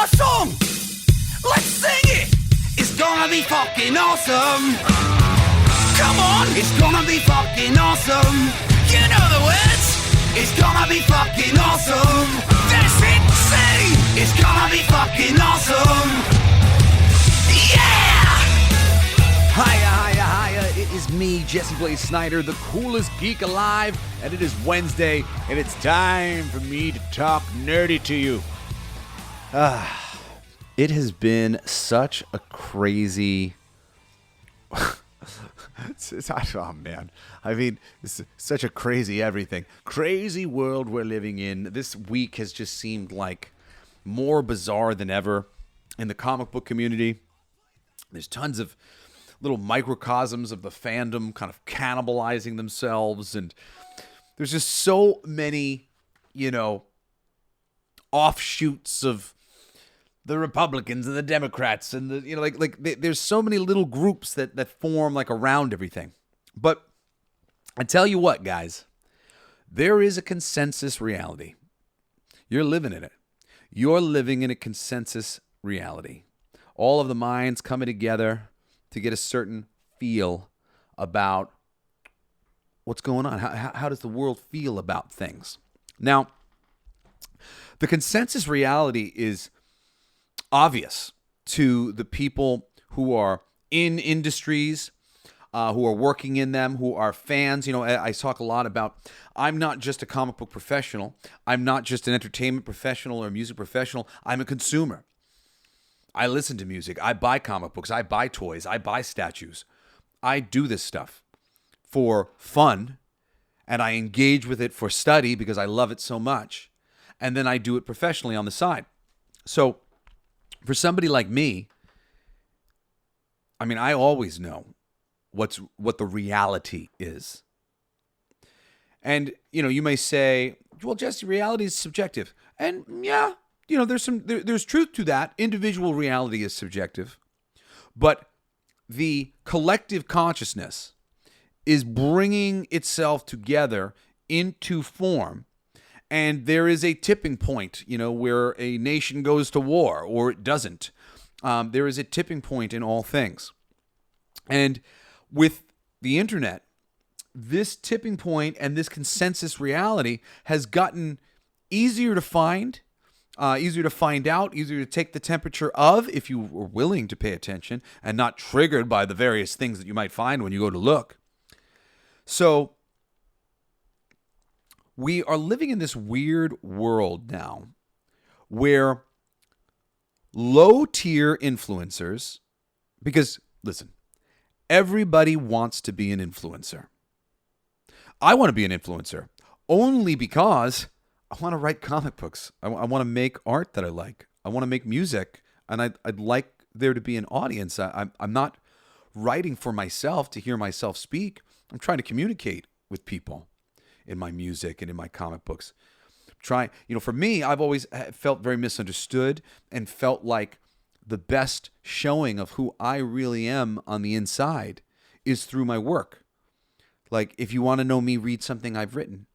our song. Let's sing it. It's gonna be fucking awesome. Come on, it's gonna be fucking awesome. You know the words. It's gonna be fucking awesome. That's it, say. It's gonna be fucking awesome. Yeah! Hiya. It is me, Jesse Blaze Snider, the coolest geek alive, and it is Wednesday, and it's time for me to talk nerdy to you. It has been such a crazy... oh, man. I mean, it's such a crazy everything. Crazy world we're living in. This week has just seemed like more bizarre than ever in the comic book community. There's tons of little microcosms of the fandom kind of cannibalizing themselves, and there's just so many, offshoots of the Republicans and the Democrats and there's so many little groups that form like around everything. But I tell you what, guys, there is a consensus reality. You're living in it. You're living in a consensus reality. All of the minds coming together to get a certain feel about what's going on. How does the world feel about things? Now, the consensus reality is obvious to the people who are in industries, who are working in them, who are fans. I talk a lot about, I'm not just a comic book professional. I'm not just an entertainment professional or a music professional. I'm a consumer. I listen to music. I buy comic books. I buy toys. I buy statues. I do this stuff for fun, and I engage with it for study because I love it so much. And then I do it professionally on the side. So for somebody like me, I mean, I always know what the reality is. And, you may say, well, Jesse, reality is subjective. And yeah, there's truth to that. Individual reality is subjective. But the collective consciousness is bringing itself together into form. And there is a tipping point, where a nation goes to war or it doesn't. There is a tipping point in all things. And with the internet, this tipping point and this consensus reality has gotten easier to find, easier to find out, easier to take the temperature of if you were willing to pay attention and not triggered by the various things that you might find when you go to look. So we are living in this weird world now where low-tier influencers, because, listen, everybody wants to be an influencer. I want to be an influencer only because I want to write comic books. I want to make art that I like. I want to make music, and I'd like there to be an audience. I'm not writing for myself to hear myself speak. I'm trying to communicate with people in my music and in my comic books. For me, I've always felt very misunderstood and felt like the best showing of who I really am on the inside is through my work. Like, if you want to know me, read something I've written,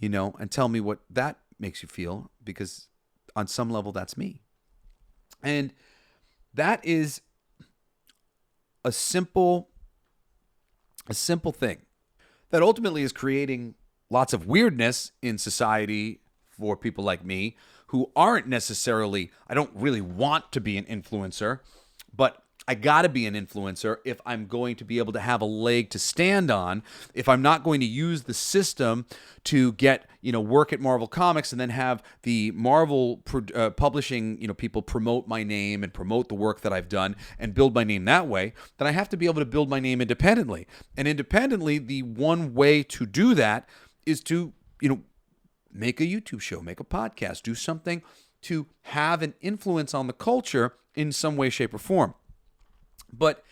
and tell me what that makes you feel, because on some level, that's me. And that is a simple thing that ultimately is creating lots of weirdness in society for people like me who aren't necessarily, I don't really want to be an influencer, but I got to be an influencer if I'm going to be able to have a leg to stand on, if I'm not going to use the system to get, work at Marvel Comics and then have the Marvel publishing, people promote my name and promote the work that I've done and build my name that way, then I have to be able to build my name independently. And independently, the one way to do that is to, make a YouTube show, make a podcast, do something to have an influence on the culture in some way, shape, or form. But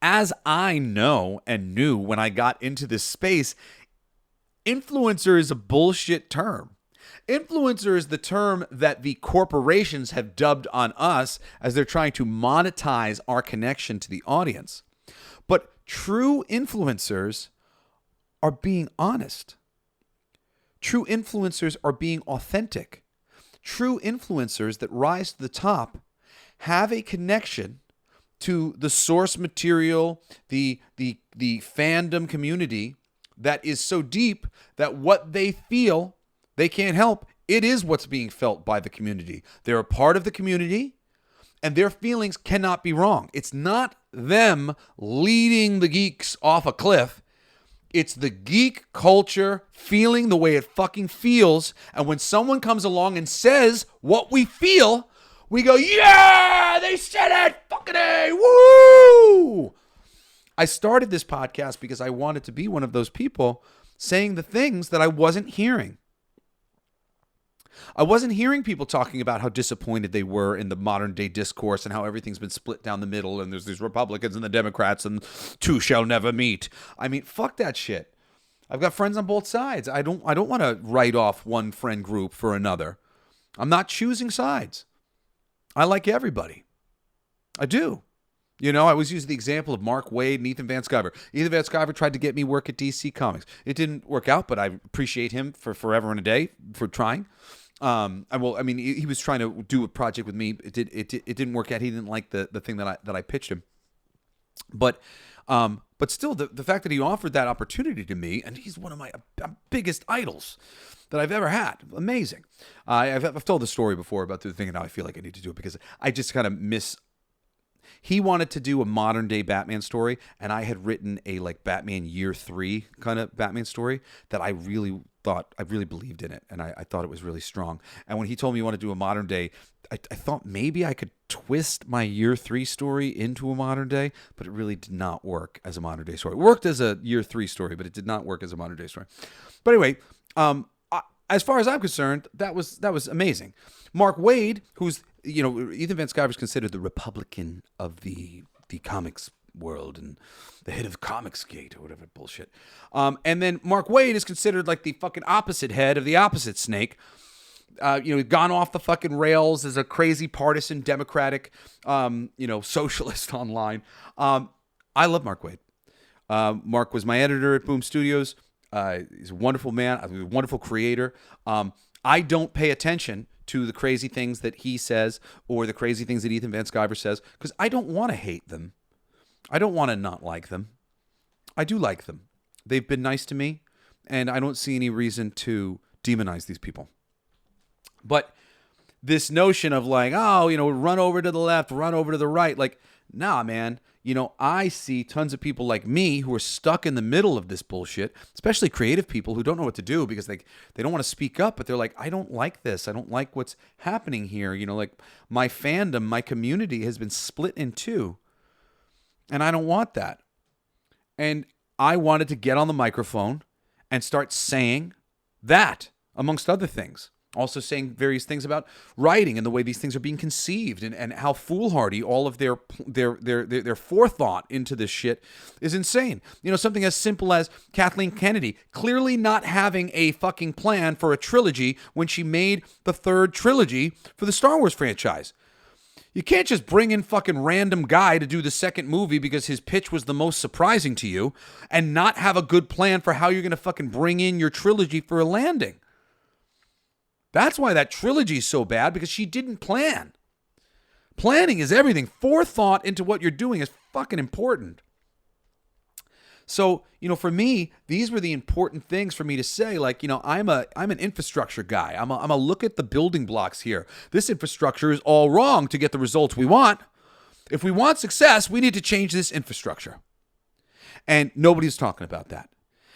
as I know and knew when I got into this space, influencer is a bullshit term. Influencer is the term that the corporations have dubbed on us as they're trying to monetize our connection to the audience. But true influencers are being honest. True influencers are being authentic. true influencers that rise to the top have a connection to the source material, the fandom community that is so deep that what they feel, they can't help. It is what's being felt by the community. They're a part of the community, and their feelings cannot be wrong. It's not them leading the geeks off a cliff. It's the geek culture feeling the way it fucking feels. And when someone comes along and says what we feel, we go, yeah, they said it, fucking A, woo! I started this podcast because I wanted to be one of those people saying the things that I wasn't hearing. I wasn't hearing people talking about how disappointed they were in the modern day discourse and how everything's been split down the middle and there's these Republicans and the Democrats and two shall never meet. I mean, fuck that shit. I've got friends on both sides. I don't want to write off one friend group for another. I'm not choosing sides. I like everybody. I do. You know, I always use the example of Mark Waid and Ethan Van Sciver. Ethan Van Sciver tried to get me work at DC Comics. It didn't work out, but I appreciate him for forever and a day for trying. He was trying to do a project with me. It didn't work out. He didn't like the thing that I pitched him. But still, the fact that he offered that opportunity to me, and he's one of my biggest idols that I've ever had. Amazing. I've told the story before about the thing, and now I feel like I need to do it because I just kind of miss. He wanted to do a modern day Batman story, and I had written a like Batman Year 3 kind of Batman story that I really believed in it, and I thought it was really strong. And when he told me he wanted to do a modern day, I thought maybe I could twist my Year 3 story into a modern day, but it really did not work as a modern day story. It worked as a Year 3 story, but it did not work as a modern day story. But anyway, as far as I'm concerned, that was amazing. Mark Waid, who's, you know, Ethan Van Sciver is considered the Republican of the comics world and the head of Comicsgate or whatever bullshit. And then Mark Waid is considered like the fucking opposite head of the opposite snake. Gone off the fucking rails as a crazy partisan Democratic, socialist online. I love Mark Waid. Mark was my editor at Boom Studios. He's a wonderful man, a wonderful creator. I don't pay attention to the crazy things that he says or the crazy things that Ethan Van Sciver says because I don't want to hate them. I don't want to not like them. I do like them. They've been nice to me, and I don't see any reason to demonize these people. But this notion of like, run over to the left, run over to the right, like, nah, man. I see tons of people like me who are stuck in the middle of this bullshit, especially creative people who don't know what to do because they don't want to speak up, but they're like, I don't like this. I don't like what's happening here. Like my fandom, my community has been split in two, and I don't want that. And I wanted to get on the microphone and start saying that, amongst other things. Also saying various things about writing and the way these things are being conceived and how foolhardy all of their forethought into this shit is insane. Something as simple as Kathleen Kennedy clearly not having a fucking plan for a trilogy when she made the third trilogy for the Star Wars franchise. You can't just bring in fucking random guy to do the second movie because his pitch was the most surprising to you and not have a good plan for how you're going to fucking bring in your trilogy for a landing. That's why that trilogy is so bad, because she didn't plan. Planning is everything. Forethought into what you're doing is fucking important. So, for me, these were the important things for me to say. Like, I'm an infrastructure guy. I'm a look at the building blocks here. This infrastructure is all wrong to get the results we want. If we want success, we need to change this infrastructure. And nobody's talking about that.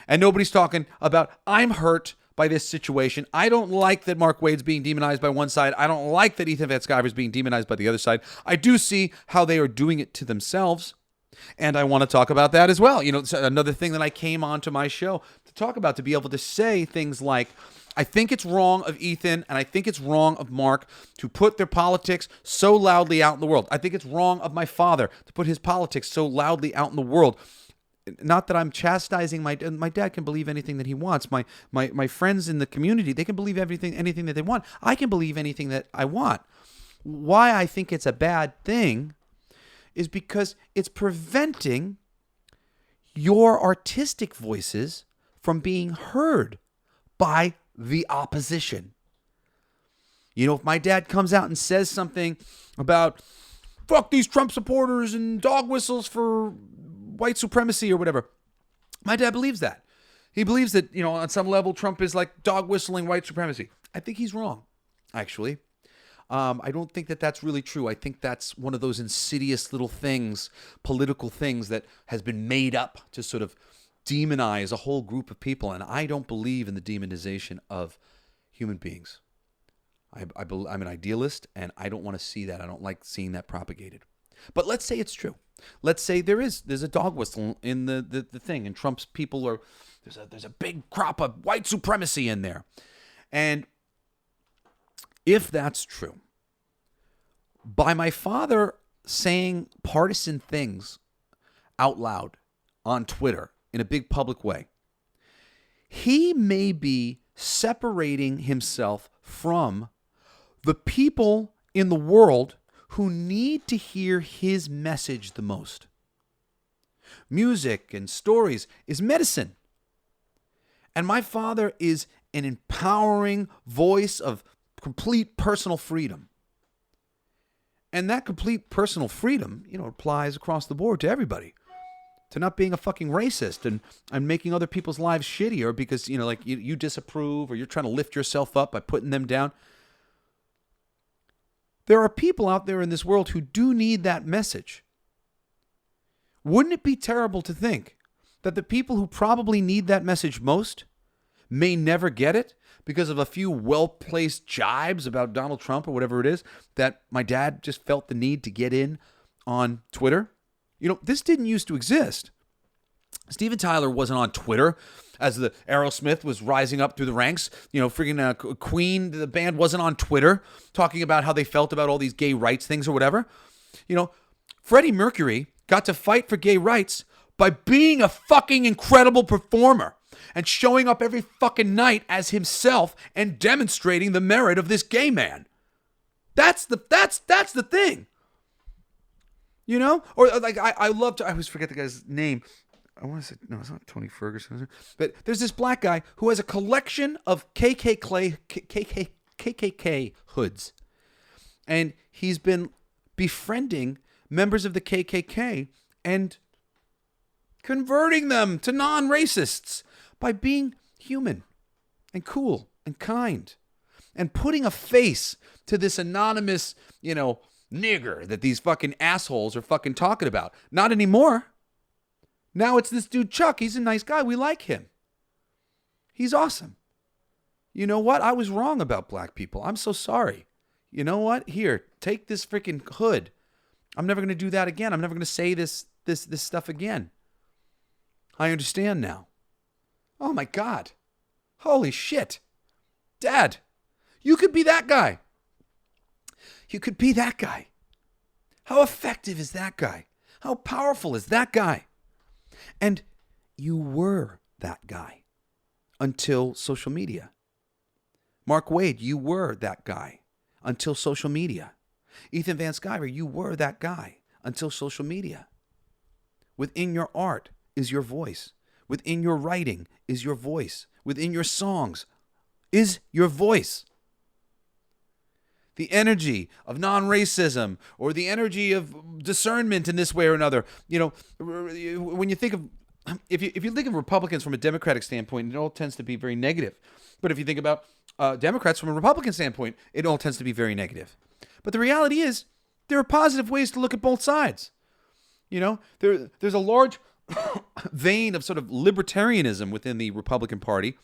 And nobody's talking about, I'm hurt by this situation. I don't like that Mark Waid's being demonized by one side. I don't like that Ethan Van Sciver is being demonized by the other side. I do see how they are doing it to themselves, and I want to talk about that as well. It's another thing that I came onto my show to talk about, to be able to say things like, I think it's wrong of Ethan and I think it's wrong of Mark to put their politics so loudly out in the world. I think it's wrong of my father to put his politics so loudly out in the world. Not that I'm chastising my dad can believe anything that he wants. My friends in the community, they can believe anything that they want. I can believe anything that I want. Why I think it's a bad thing is because it's preventing your artistic voices from being heard by the opposition. You know, if my dad comes out and says something about fuck these Trump supporters and dog whistles for white supremacy or whatever, my dad believes that. He believes that, you know, on some level, Trump is like dog whistling white supremacy. I think he's wrong, actually. I don't think that that's really true. I think that's one of those insidious little things, political things that has been made up to sort of demonize a whole group of people. And I don't believe in the demonization of human beings. I'm an idealist, and I don't want to see that. I don't like seeing that propagated. But let's say it's true. Let's say there's a dog whistle in the thing, and Trump's people are, there's a big crop of white supremacy in there. And if that's true, by my father saying partisan things out loud on Twitter in a big public way, he may be separating himself from the people in the world who need to hear his message the most. Music and stories is medicine. And my father is an empowering voice of complete personal freedom. And that complete personal freedom, you know, applies across the board to everybody. To not being a fucking racist and making other people's lives shittier because, you know, like you disapprove or you're trying to lift yourself up by putting them down. There are people out there in this world who do need that message. Wouldn't it be terrible to think that the people who probably need that message most may never get it because of a few well-placed jibes about Donald Trump or whatever it is that my dad just felt the need to get in on Twitter? You know, this didn't used to exist. Steven Tyler wasn't on Twitter as the Aerosmith was rising up through the ranks. You know, freaking Queen, the band, wasn't on Twitter talking about how they felt about all these gay rights things or whatever. You know, Freddie Mercury got to fight for gay rights by being a fucking incredible performer and showing up every fucking night as himself and demonstrating the merit of this gay man. That's the thing. You know? Or like I love to, I always forget the guy's name. I want to say, no, it's not Tony Ferguson. But there's this black guy who has a collection of KKK hoods. And he's been befriending members of the KKK and converting them to non-racists by being human and cool and kind and putting a face to this anonymous, you know, nigger that these fucking assholes are fucking talking about. Not anymore. Now it's this dude Chuck. He's a nice guy. We like him. He's awesome. You know what? I was wrong about black people. I'm so sorry. You know what? Here, take this freaking hood. I'm never going to do that again. I'm never going to say this stuff again. I understand now. Oh my God. Holy shit. Dad, you could be that guy. You could be that guy. How effective is that guy? How powerful is that guy? And you were that guy until social media. Mark Wade, you were that guy until social media. Ethan Van Sciver, you were that guy until social media. Within your art is your voice. Within your writing is your voice. Within your songs is your voice. The energy of non-racism or the energy of discernment in this way or another. You know, when you think of, if you think of Republicans from a Democratic standpoint, it all tends to be very negative. But if you think about Democrats from a Republican standpoint, it all tends to be very negative. But the reality is, there are positive ways to look at both sides. You know, there's a large vein of sort of libertarianism within the Republican Party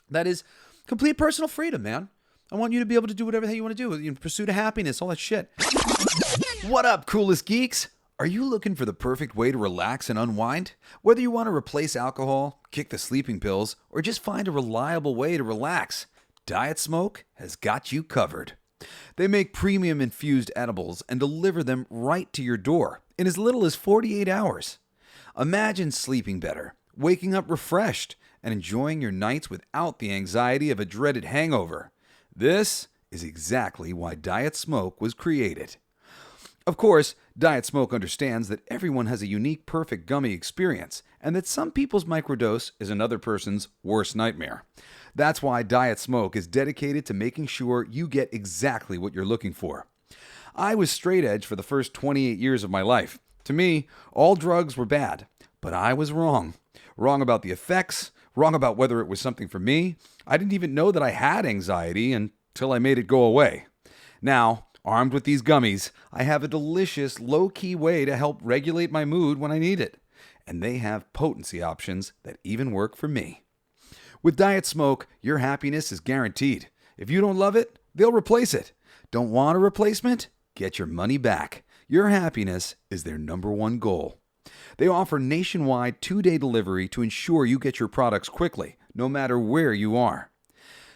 that is complete personal freedom, man. I want you to be able to do whatever the hell you want to do, in pursuit of happiness, all that shit. What up, coolest geeks? Are you looking for the perfect way to relax and unwind? Whether you want to replace alcohol, kick the sleeping pills, or just find a reliable way to relax, Diet Smoke has got you covered. They make premium infused edibles and deliver them right to your door in as little as 48 hours. Imagine sleeping better, waking up refreshed, and enjoying your nights without the anxiety of a dreaded hangover. This is exactly why Diet Smoke was created. Of course, Diet Smoke understands that everyone has a unique, perfect gummy experience, and that some people's microdose is another person's worst nightmare. That's why Diet Smoke is dedicated to making sure you get exactly what you're looking for. I was straight edge for the first 28 years of my life. To me, all drugs were bad, but I was wrong. Wrong about the effects, wrong about whether it was something for me. I didn't even know that I had anxiety until I made it go away. Now, armed with these gummies, I have a delicious, low-key way to help regulate my mood when I need it. And they have potency options that even work for me. With Diet Smoke, your happiness is guaranteed. If you don't love it, they'll replace it. Don't want a replacement? Get your money back. Your happiness is their number one goal. They offer nationwide 2-day delivery to ensure you get your products quickly, no matter where you are.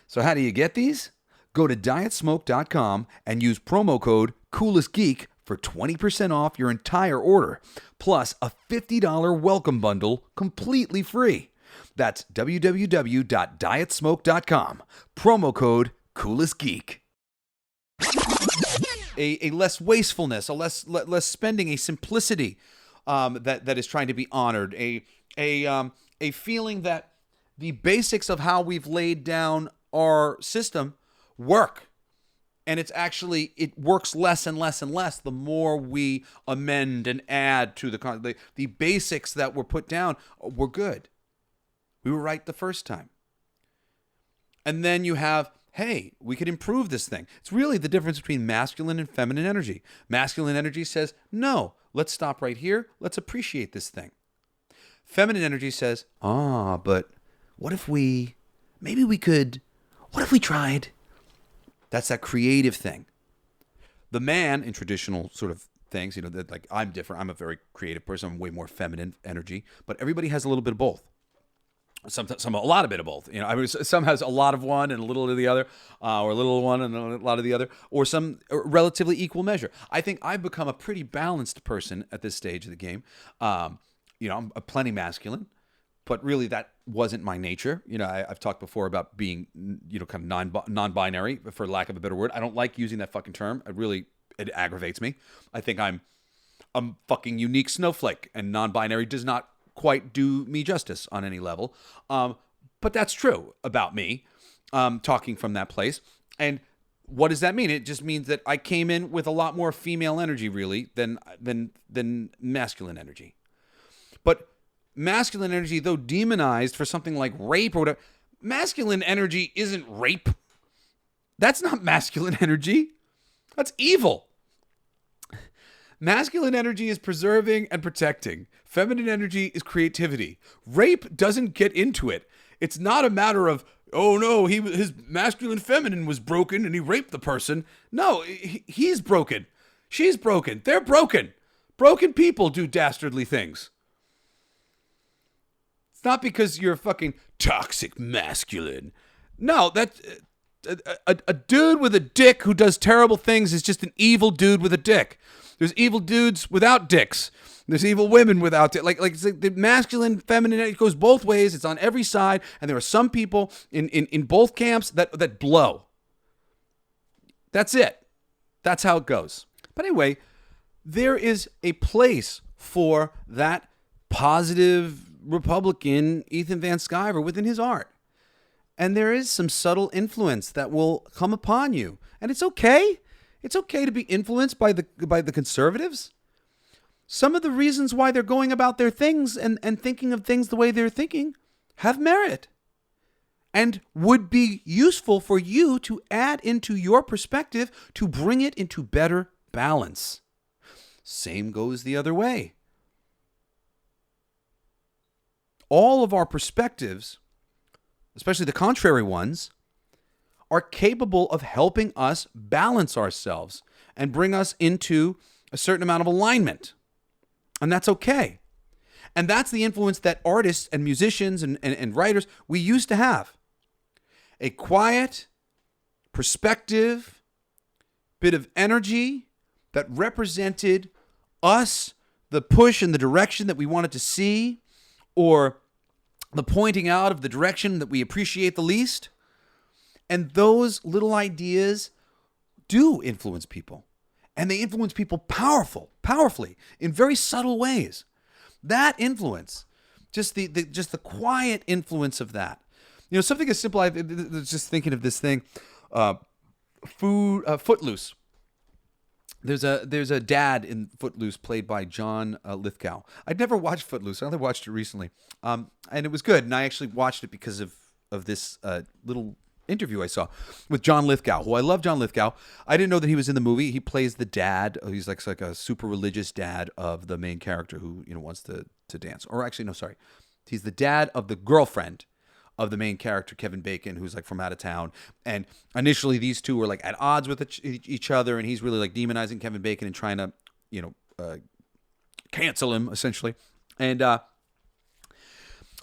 So how do you get these? Go to dietsmoke.com and use promo code CoolestGeek for 20% off your entire order, plus a $50 welcome bundle completely free. That's www.dietsmoke.com. Promo code CoolestGeek. A less wastefulness, a less spending, a simplicity that is trying to be honored, a feeling that the basics of how we've laid down our system work. And it works less and less and less the more we amend and add to the basics that were put down were good. We were right the first time. And then you have, hey, we could improve this thing. It's really the difference between masculine and feminine energy. Masculine energy says, no, let's stop right here. Let's appreciate this thing. Feminine energy says, but what if we tried? That's that creative thing. The man in traditional sort of things, that like I'm different. I'm a very creative person. I'm way more feminine energy, but everybody has a little bit of both. Some a lot of bit of both. Some has a lot of one and a little of the other, or a little of one and a lot of the other, or some relatively equal measure. I think I've become a pretty balanced person at this stage of the game. I'm plenty masculine, but really that wasn't my nature. I've talked before about being, kind of non-binary, for lack of a better word. I don't like using that fucking term. It aggravates me. I think I'm a fucking unique snowflake, and non-binary does not quite do me justice on any level. But that's true about me, talking from that place. And what does that mean? It just means that I came in with a lot more female energy, really, than masculine energy. But masculine energy, though demonized for something like rape or whatever, masculine energy isn't rape. That's not masculine energy. That's evil. Masculine energy is preserving and protecting. Feminine energy is creativity. Rape doesn't get into it. It's not a matter of, oh no, his masculine feminine was broken and he raped the person. No, he's broken. She's broken. They're broken. Broken people do dastardly things. It's not because you're fucking toxic masculine. No, that's a dude with a dick who does terrible things is just an evil dude with a dick. There's evil dudes without dicks. There's evil women without dicks. It's like the masculine, feminine, it goes both ways. It's on every side. And there are some people in both camps that blow. That's it. That's how it goes. But anyway, there is a place for that positive Republican Ethan Van Sciver within his art. And there is some subtle influence that will come upon you. And it's okay. It's okay to be influenced by the conservatives. Some of the reasons why they're going about their things and thinking of things the way they're thinking have merit and would be useful for you to add into your perspective to bring it into better balance. Same goes the other way. All of our perspectives, especially the contrary ones, are capable of helping us balance ourselves and bring us into a certain amount of alignment. And that's okay. And that's the influence that artists and musicians and writers, we used to have. A quiet, perspective, bit of energy that represented us, the push in the direction that we wanted to see, or the pointing out of the direction that we appreciate the least. And those little ideas do influence people. And they influence people powerfully, in very subtle ways. That influence, just the quiet influence of that, something as simple. I was just thinking of this thing. Footloose. There's a dad in Footloose played by John Lithgow. I'd never watched Footloose. I only watched it recently, and it was good. And I actually watched it because of this little interview I saw with John Lithgow, who I love. John Lithgow. I didn't know that he was in the movie. He plays the dad. He's like a super religious dad of the main character who wants to dance. Or actually, no, sorry, he's the dad of the girlfriend of the main character, Kevin Bacon, who's like from out of town. And initially these two were like at odds with each other, and he's really like demonizing Kevin Bacon and trying to, cancel him essentially. And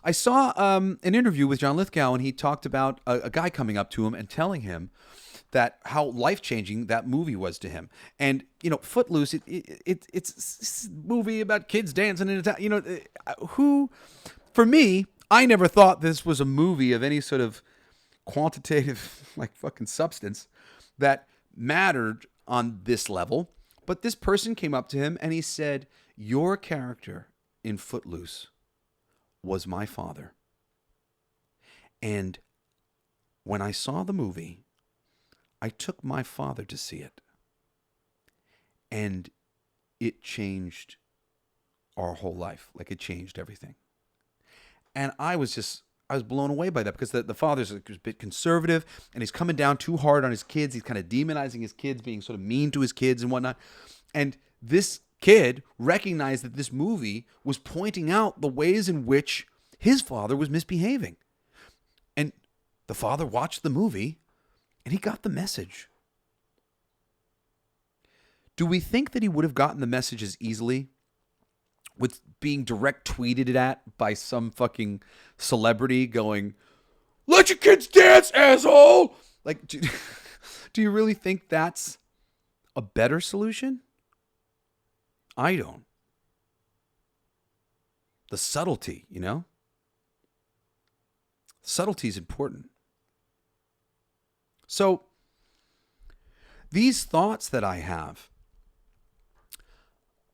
I saw an interview with John Lithgow, and he talked about a guy coming up to him and telling him that how life-changing that movie was to him. And, Footloose, it's a movie about kids dancing in a town. For me, I never thought this was a movie of any sort of quantitative, like fucking substance that mattered on this level. But this person came up to him and he said, "Your character in Footloose was my father. And when I saw the movie, I took my father to see it. And it changed our whole life. Like, it changed everything." And I was blown away by that, because the father's a bit conservative, and he's coming down too hard on his kids. He's kind of demonizing his kids, being sort of mean to his kids and whatnot. And this kid recognized that this movie was pointing out the ways in which his father was misbehaving. And the father watched the movie, and he got the message. Do we think that he would have gotten the message as easily with being direct tweeted at by some fucking celebrity going, "Let your kids dance, asshole"? Like, do you really think that's a better solution? I don't. The subtlety, Subtlety is important. So, these thoughts that I have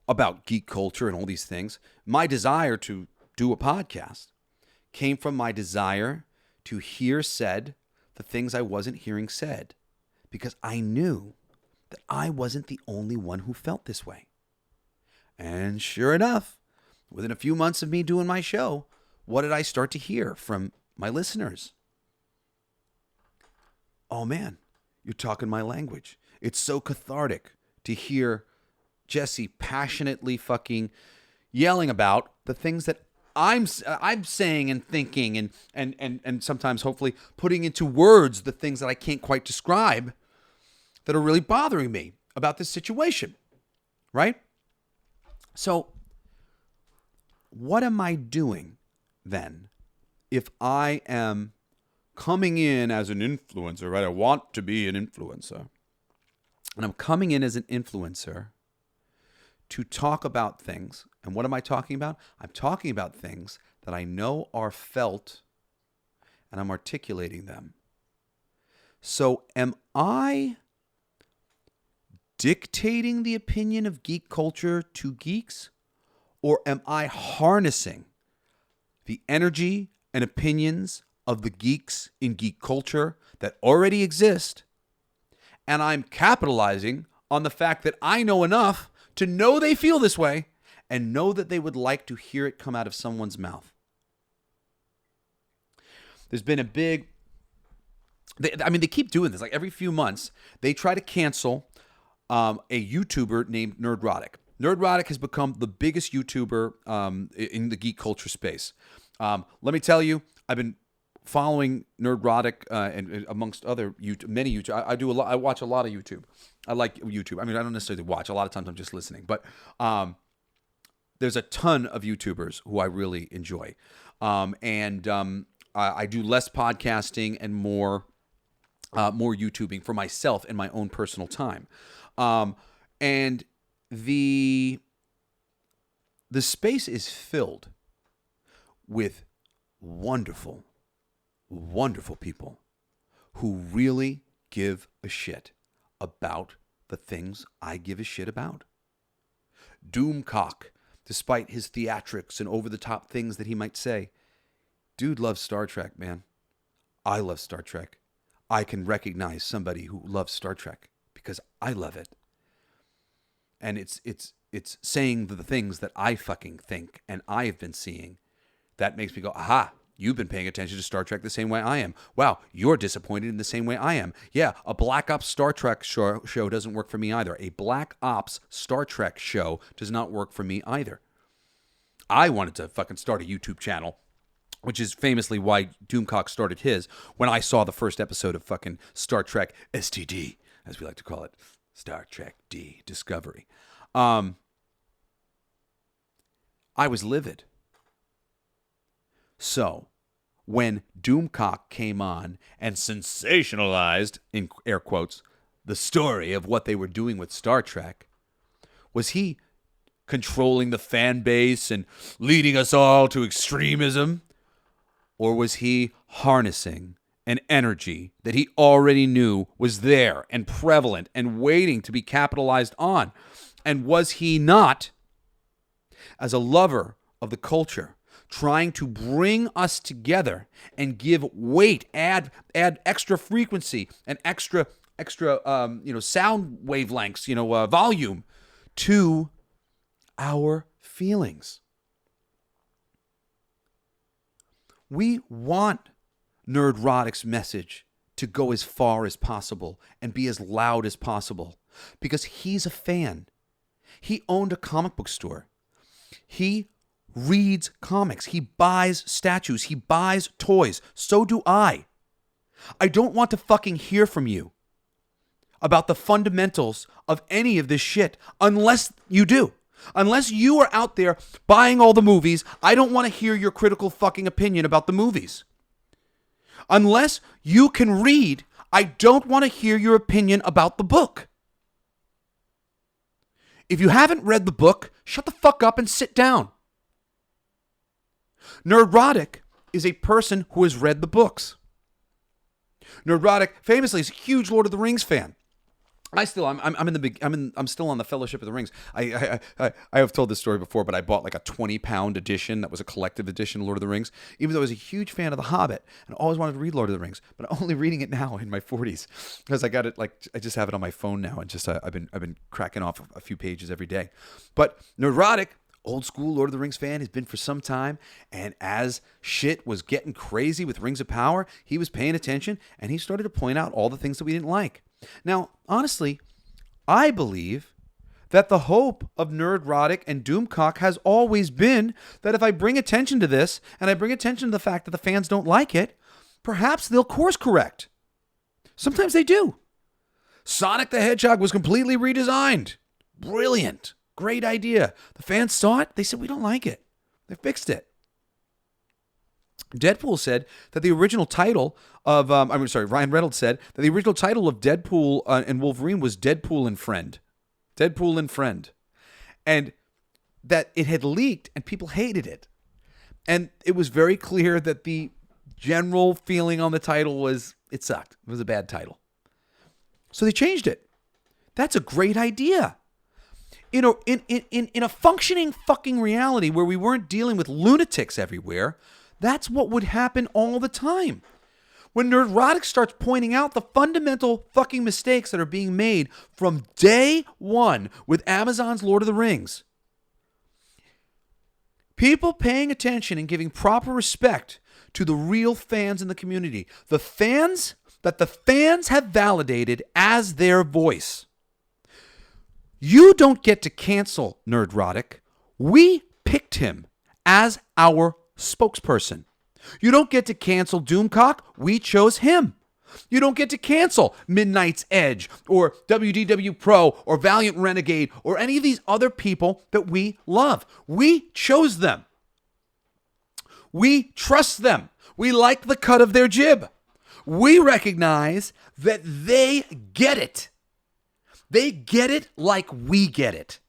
about geek culture and all these things, my desire to do a podcast came from my desire to hear said the things I wasn't hearing said, because I knew that I wasn't the only one who felt this way. And sure enough, within a few months of me doing my show, what did I start to hear from my listeners? "Oh man, you're talking my language. It's so cathartic to hear Jesse passionately fucking yelling about the things that I'm saying and thinking, and sometimes hopefully putting into words the things that I can't quite describe that are really bothering me about this situation," right? So what am I doing then if I am coming in as an influencer, right? I want to be an influencer. And I'm coming in as an influencer to talk about things. And what am I talking about? I'm talking about things that I know are felt, and I'm articulating them. So am I dictating the opinion of geek culture to geeks? Or am I harnessing the energy and opinions of the geeks in geek culture that already exist, and I'm capitalizing on the fact that I know enough to know they feel this way and know that they would like to hear it come out of someone's mouth? There's been a big... they keep doing this. Like, every few months, they try to cancel a YouTuber named Nerdrotic. Nerdrotic has become the biggest YouTuber in the geek culture space. Let me tell you, I've been following Nerdrotic and amongst other many YouTube. I watch a lot of YouTube. I like YouTube. I mean, I don't necessarily watch. A lot of times I'm just listening. But there's a ton of YouTubers who I really enjoy. I do less podcasting and more YouTubing for myself in my own personal time. And the space is filled with wonderful, wonderful people who really give a shit about the things I give a shit about. Doomcock, despite his theatrics and over-the-top things that he might say, dude loves Star Trek, man. I love Star Trek, I can recognize somebody who loves Star Trek because I love it. And it's saying the things that I fucking think and I've been seeing that makes me go, aha, you've been paying attention to Star Trek the same way I am. Wow, you're disappointed in the same way I am. Yeah, a Black Ops Star Trek show doesn't work for me either. A Black Ops Star Trek show does not work for me either. I wanted to fucking start a YouTube channel, which is famously why Doomcock started his, when I saw the first episode of fucking Star Trek STD, as we like to call it, Star Trek D, Discovery. I was livid. So, when Doomcock came on and sensationalized, in air quotes, the story of what they were doing with Star Trek, was he controlling the fan base and leading us all to extremism? Or was he harnessing an energy that he already knew was there and prevalent and waiting to be capitalized on? And was he not, as a lover of the culture, trying to bring us together and give weight, add extra frequency and extra sound wavelengths, volume to our feelings? We want Nerdrotic's message to go as far as possible and be as loud as possible because he's a fan. He owned a comic book store. He reads comics. He buys statues. He buys toys. So do I. I don't want to fucking hear from you about the fundamentals of any of this shit unless you do. Unless you are out there buying all the movies, I don't want to hear your critical fucking opinion about the movies. Unless you can read, I don't want to hear your opinion about the book. If you haven't read the book, shut the fuck up and sit down. Nerdrotic is a person who has read the books. Nerdrotic famously is a huge Lord of the Rings fan. I'm still on the Fellowship of the Rings. I have told this story before, but I bought like a 20-pound edition that was a collective edition of Lord of the Rings, even though I was a huge fan of The Hobbit and always wanted to read Lord of the Rings, but I'm only reading it now in my 40s because I got it I just have it on my phone now and just I've been cracking off a few pages every day. But Nerdrotic, old school Lord of the Rings fan, has been for some time, and as shit was getting crazy with Rings of Power, he was paying attention and he started to point out all the things that we didn't like. Now, honestly, I believe that the hope of Nerdrotic and Doomcock has always been that if I bring attention to this and I bring attention to the fact that the fans don't like it, perhaps they'll course correct. Sometimes they do. Sonic the Hedgehog was completely redesigned. Brilliant. Great idea. The fans saw it. They said, we don't like it. They fixed it. Deadpool said that the original title of, Ryan Reynolds said that the original title of Deadpool and Wolverine was Deadpool and Friend. Deadpool and Friend. And that it had leaked and people hated it. And it was very clear that the general feeling on the title was it sucked. It was a bad title. So they changed it. That's a great idea. In a functioning fucking reality where we weren't dealing with lunatics everywhere, that's what would happen all the time. When Nerdrotic starts pointing out the fundamental fucking mistakes that are being made from day one with Amazon's Lord of the Rings, people paying attention and giving proper respect to the real fans in the community, the fans that the fans have validated as their voice. You don't get to cancel Nerdrotic. We picked him as our spokesperson. You don't get to cancel Doomcock. We chose him. You don't get to cancel Midnight's Edge or WDW Pro or Valiant Renegade or any of these other people that we love. We chose them. We trust them. We like the cut of their jib. We recognize that they get it. They get it like we get it.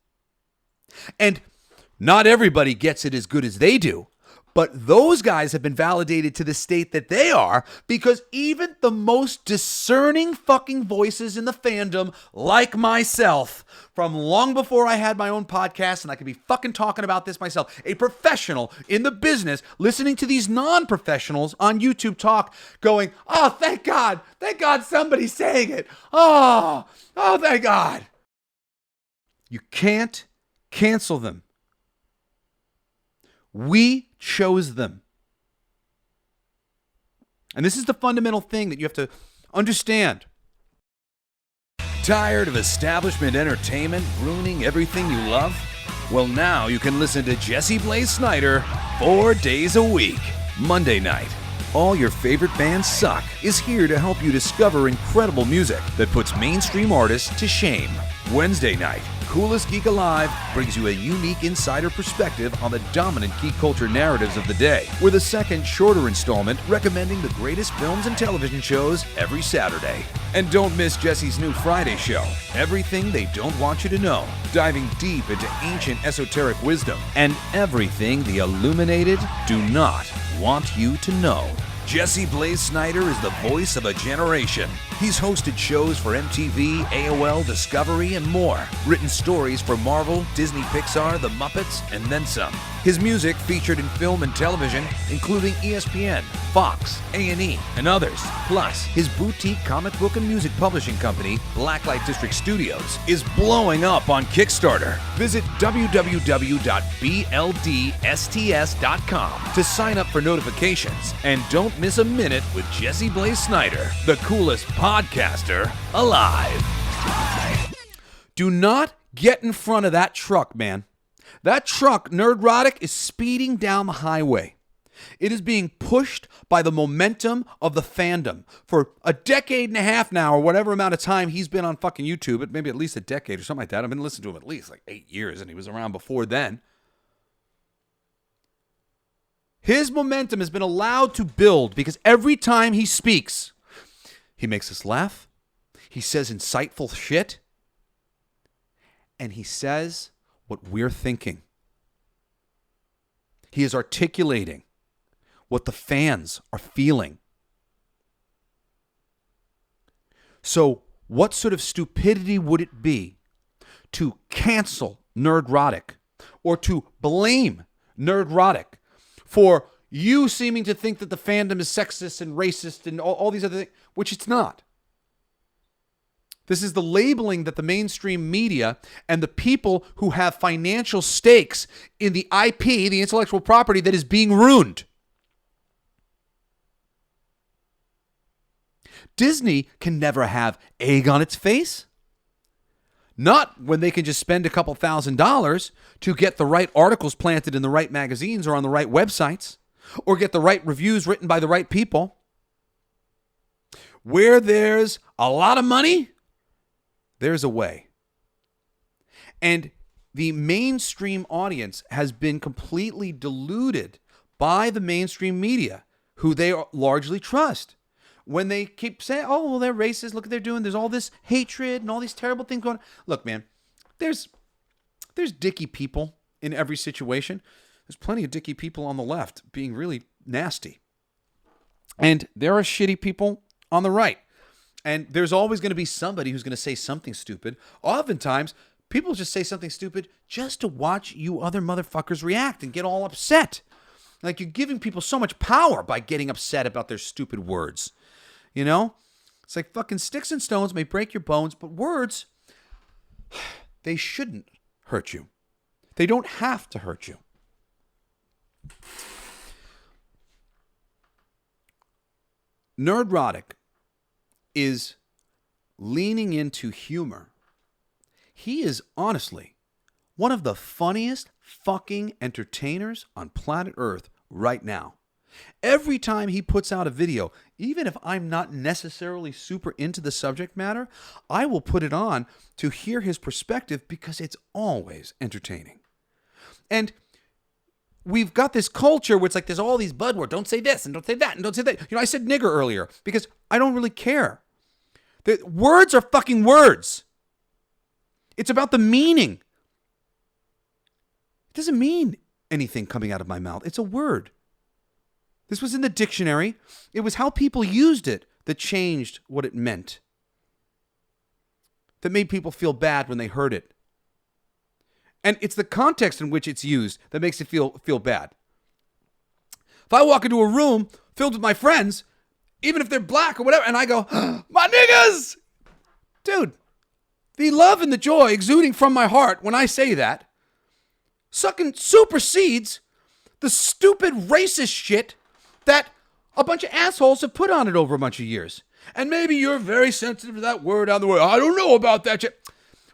And not everybody gets it as good as they do. But those guys have been validated to the state that they are because even the most discerning fucking voices in the fandom, like myself, from long before I had my own podcast, and I could be fucking talking about this myself, a professional in the business, listening to these non-professionals on YouTube talk, going, oh, thank God somebody's saying it. Oh, thank God. You can't cancel them. We chose them. And this is the fundamental thing that you have to understand. Tired of establishment entertainment ruining everything you love? Well, now you can listen to Jesse Blaze Snider 4 days a week. Monday night, All Your Favorite Bands Suck is here to help you discover incredible music that puts mainstream artists to shame. Wednesday night, Coolest Geek Alive brings you a unique insider perspective on the dominant geek culture narratives of the day, with a second, shorter installment recommending the greatest films and television shows every Saturday. And don't miss Jesse's new Friday show, Everything They Don't Want You to Know, diving deep into ancient esoteric wisdom and everything the illuminated do not want you to know. Jesse Blaze Snider is the voice of a generation. He's hosted shows for MTV, AOL, Discovery, and more. Written stories for Marvel, Disney, Pixar, The Muppets, and then some. His music featured in film and television, including ESPN, Fox, A&E, and others. Plus, his boutique comic book and music publishing company, Blacklight District Studios, is blowing up on Kickstarter. Visit www.bldsts.com to sign up for notifications. And don't miss a minute with Jesse Blaze Snider, the coolest podcaster alive. Do not get in front of that truck, man. That truck, Nerdrotic, is speeding down the highway. It is being pushed by the momentum of the fandom. For a decade and a half now, or whatever amount of time he's been on fucking YouTube, maybe at least a decade or something like that. I've been listening to him at least like 8 years, and he was around before then. His momentum has been allowed to build because every time he speaks, he makes us laugh, he says insightful shit, and he says what we're thinking. He is articulating what the fans are feeling. So, what sort of stupidity would it be to cancel Nerdrotic or to blame Nerdrotic for you seeming to think that the fandom is sexist and racist and all these other things, which it's not? This is the labeling that the mainstream media and the people who have financial stakes in the IP, the intellectual property, that is being ruined. Disney can never have egg on its face. Not when they can just spend a couple $1,000s to get the right articles planted in the right magazines or on the right websites, or get the right reviews written by the right people. Where there's a lot of money, there's a way. And the mainstream audience has been completely deluded by the mainstream media, who they largely trust. When they keep saying, oh, well, they're racist, look what they're doing, there's all this hatred and all these terrible things going on. Look, man, there's dicky people in every situation. There's plenty of dicky people on the left being really nasty. And there are shitty people on the right. And there's always going to be somebody who's going to say something stupid. Oftentimes, people just say something stupid just to watch you other motherfuckers react and get all upset. Like, you're giving people so much power by getting upset about their stupid words. You know? It's like fucking sticks and stones may break your bones, but words, they shouldn't hurt you. They don't have to hurt you. Nerdrotic is leaning into humor. He is honestly one of the funniest fucking entertainers on planet Earth right now. Every time he puts out a video, even if I'm not necessarily super into the subject matter, I will put it on to hear his perspective because it's always entertaining. And we've got this culture where it's like there's all these buzzwords. Don't say this and don't say that and don't say that. You know, I said nigger earlier because I don't really care. The words are fucking words. It's about the meaning. It doesn't mean anything coming out of my mouth. It's a word. This was in the dictionary. It was how people used it that changed what it meant. That made people feel bad when they heard it. And it's the context in which it's used that makes it feel bad. If I walk into a room filled with my friends, even if they're black or whatever, and I go, my niggas! Dude, the love and the joy exuding from my heart when I say that supersedes the stupid racist shit that a bunch of assholes have put on it over a bunch of years. And maybe you're very sensitive to that word out the way. I don't know about that shit.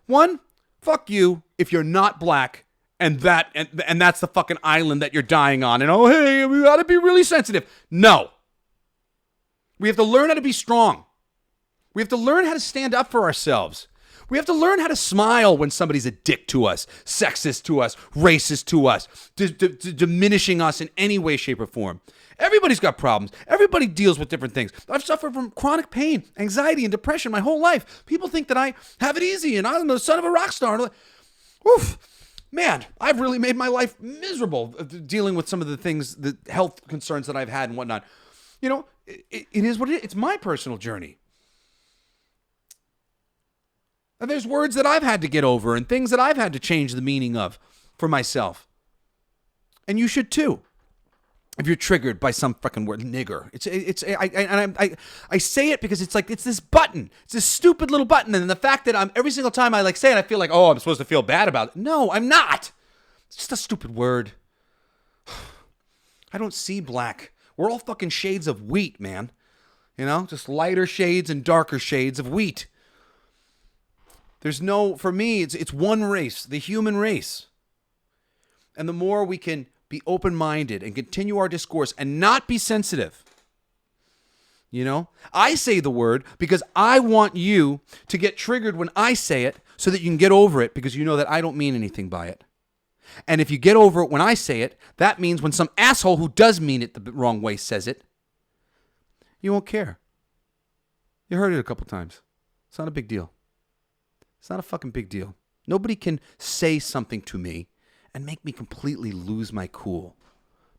One, fuck you if you're not black and that's the fucking island that you're dying on. And oh, hey, we gotta be really sensitive. No. We have to learn how to be strong. We have to learn how to stand up for ourselves. We have to learn how to smile when somebody's a dick to us, sexist to us, racist to us, diminishing us in any way, shape, or form. Everybody's got problems. Everybody deals with different things. I've suffered from chronic pain, anxiety, and depression my whole life. People think that I have it easy and I'm the son of a rock star. Oof. Man, I've really made my life miserable dealing with some of the things, the health concerns that I've had and whatnot. You know, it is what it is. It's my personal journey. And there's words that I've had to get over and things that I've had to change the meaning of for myself. And you should too. If you're triggered by some fucking word, nigger. I say it because it's like, it's this button. It's this stupid little button. And the fact that every single time I say it, I feel like, oh, I'm supposed to feel bad about it. No, I'm not. It's just a stupid word. I don't see black. We're all fucking shades of wheat, man. You know, just lighter shades and darker shades of wheat. For me, it's one race, the human race. And the more we can be open-minded and continue our discourse and not be sensitive. You know, I say the word because I want you to get triggered when I say it so that you can get over it because you know that I don't mean anything by it. And if you get over it when I say it, that means when some asshole who does mean it the wrong way says it, you won't care. You heard it a couple times. It's not a big deal. It's not a fucking big deal. Nobody can say something to me and make me completely lose my cool.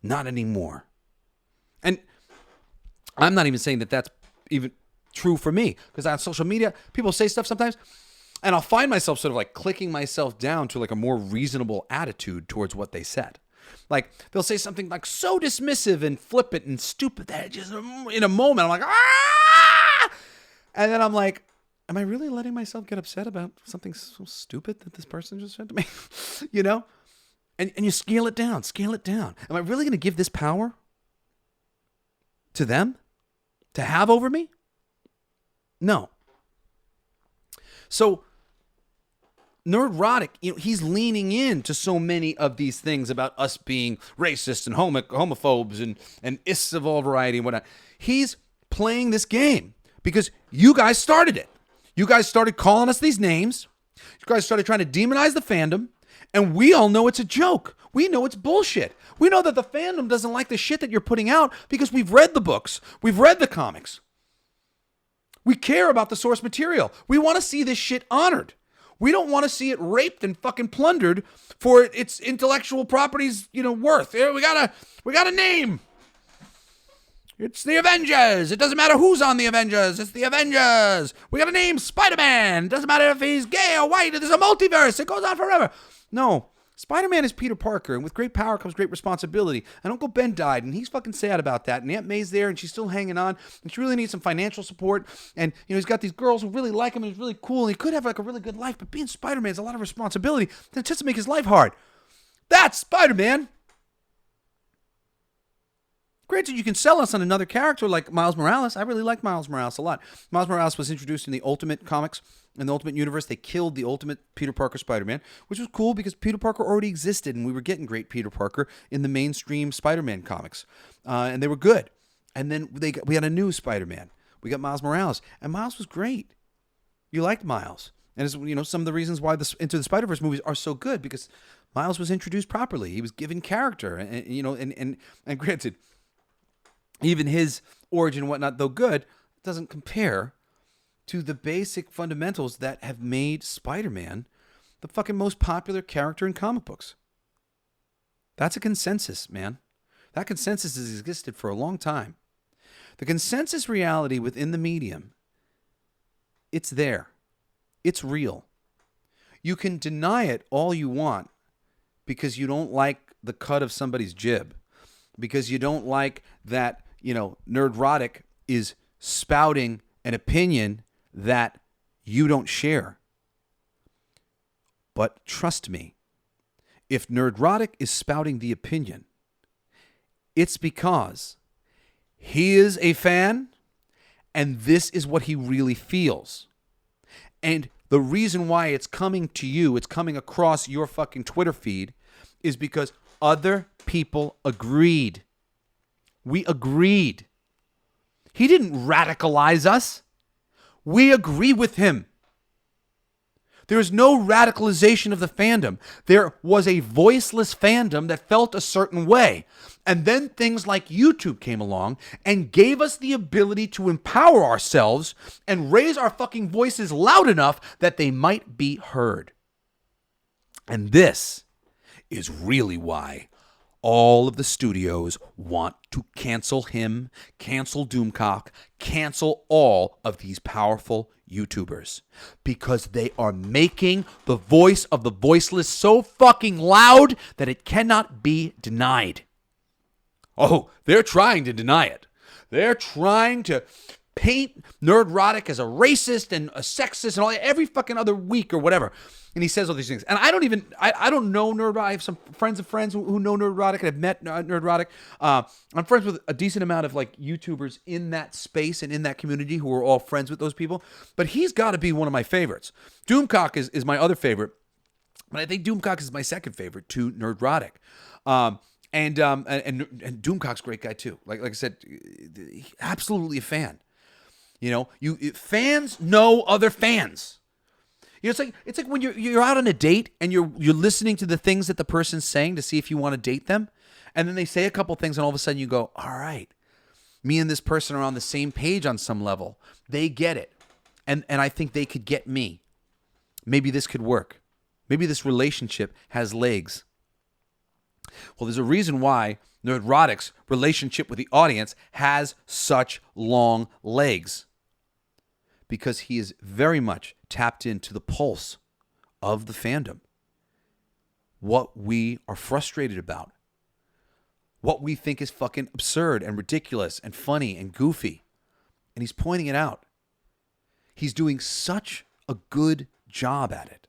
Not anymore. And I'm not even saying that that's even true for me. Because on social media, people say stuff sometimes, and I'll find myself sort of like clicking myself down to like a more reasonable attitude towards what they said. Like, they'll say something like so dismissive and flippant and stupid that just in a moment, I'm like, ah! And then I'm like, am I really letting myself get upset about something so stupid that this person just said to me? You know? And you scale it down. Am I really going to give this power to them to have over me? No. So, Nerdrotic, he's leaning into so many of these things about us being racist and homophobes and ists of all variety and whatnot. He's playing this game because you guys started it. You guys started calling us these names. You guys started trying to demonize the fandom. And we all know it's a joke. We know it's bullshit. We know that the fandom doesn't like the shit that you're putting out because we've read the books. We've read the comics. We care about the source material. We want to see this shit honored. We don't want to see it raped and fucking plundered for its intellectual property's, worth. We got a name. It's the Avengers. It doesn't matter who's on the Avengers. It's the Avengers. We got a name, Spider-Man. Doesn't matter if he's gay or white. There's a multiverse. It goes on forever. No. Spider-Man is Peter Parker, and with great power comes great responsibility. And Uncle Ben died, and he's fucking sad about that. And Aunt May's there, and she's still hanging on, and she really needs some financial support. And, he's got these girls who really like him, and he's really cool, and he could have, like, a really good life. But being Spider-Man is a lot of responsibility. That just to make his life hard. That's Spider-Man. Granted, you can sell us on another character like Miles Morales. I really like Miles Morales a lot. Miles Morales was introduced in the Ultimate Comics. In the Ultimate Universe, they killed the Ultimate Peter Parker Spider-Man, which was cool because Peter Parker already existed, and we were getting great Peter Parker in the mainstream Spider-Man comics. And they were good. And then we had a new Spider-Man. We got Miles Morales, and Miles was great. You liked Miles. And it's, some of the reasons why the Into the Spider-Verse movies are so good, because Miles was introduced properly. He was given character, and granted, even his origin and whatnot, though good, doesn't compare to the basic fundamentals that have made Spider-Man the fucking most popular character in comic books. That's a consensus, man. That consensus has existed for a long time. The consensus reality within the medium, it's there. It's real. You can deny it all you want because you don't like the cut of somebody's jib, because you don't like that, Nerdrotic is spouting an opinion that you don't share. But trust me, if Nerdrotic is spouting the opinion, it's because he is a fan and this is what he really feels. And the reason why it's coming to you, it's coming across your fucking Twitter feed, is because other people agreed. We agreed. He didn't radicalize us. We agree with him. There is no radicalization of the fandom. There was a voiceless fandom that felt a certain way. And then things like YouTube came along and gave us the ability to empower ourselves and raise our fucking voices loud enough that they might be heard. And this is really why all of the studios want to cancel him, cancel Doomcock, cancel all of these powerful YouTubers, because they are making the voice of the voiceless so fucking loud that it cannot be denied. Oh, they're trying to deny it. They're trying to paint Nerdrotic as a racist and a sexist and all every fucking other week or whatever. And he says all these things. And I don't know Nerdrotic. I have some friends of friends who know Nerdrotic and have met Nerdrotic. I'm friends with a decent amount of like YouTubers in that space and in that community who are all friends with those people. But he's got to be one of my favorites. Doomcock is my other favorite. But I think Doomcock is my second favorite to Nerdrotic. And Doomcock's a great guy too. Like I said, absolutely a fan. Fans know other fans. It's like when you're out on a date and you're listening to the things that the person's saying to see if you want to date them, and then they say a couple things, and all of a sudden you go, all right, me and this person are on the same page on some level. They get it, and I think they could get me. Maybe this could work. Maybe this relationship has legs. Well, there's a reason why Nerdrotic's relationship with the audience has such long legs. Because he is very much tapped into the pulse of the fandom. What we are frustrated about. What we think is fucking absurd and ridiculous and funny and goofy. And he's pointing it out. He's doing such a good job at it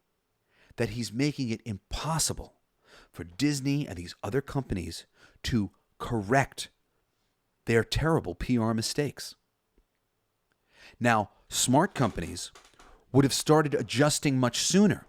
that he's making it impossible for Disney and these other companies to correct their terrible PR mistakes. Now, smart companies would have started adjusting much sooner.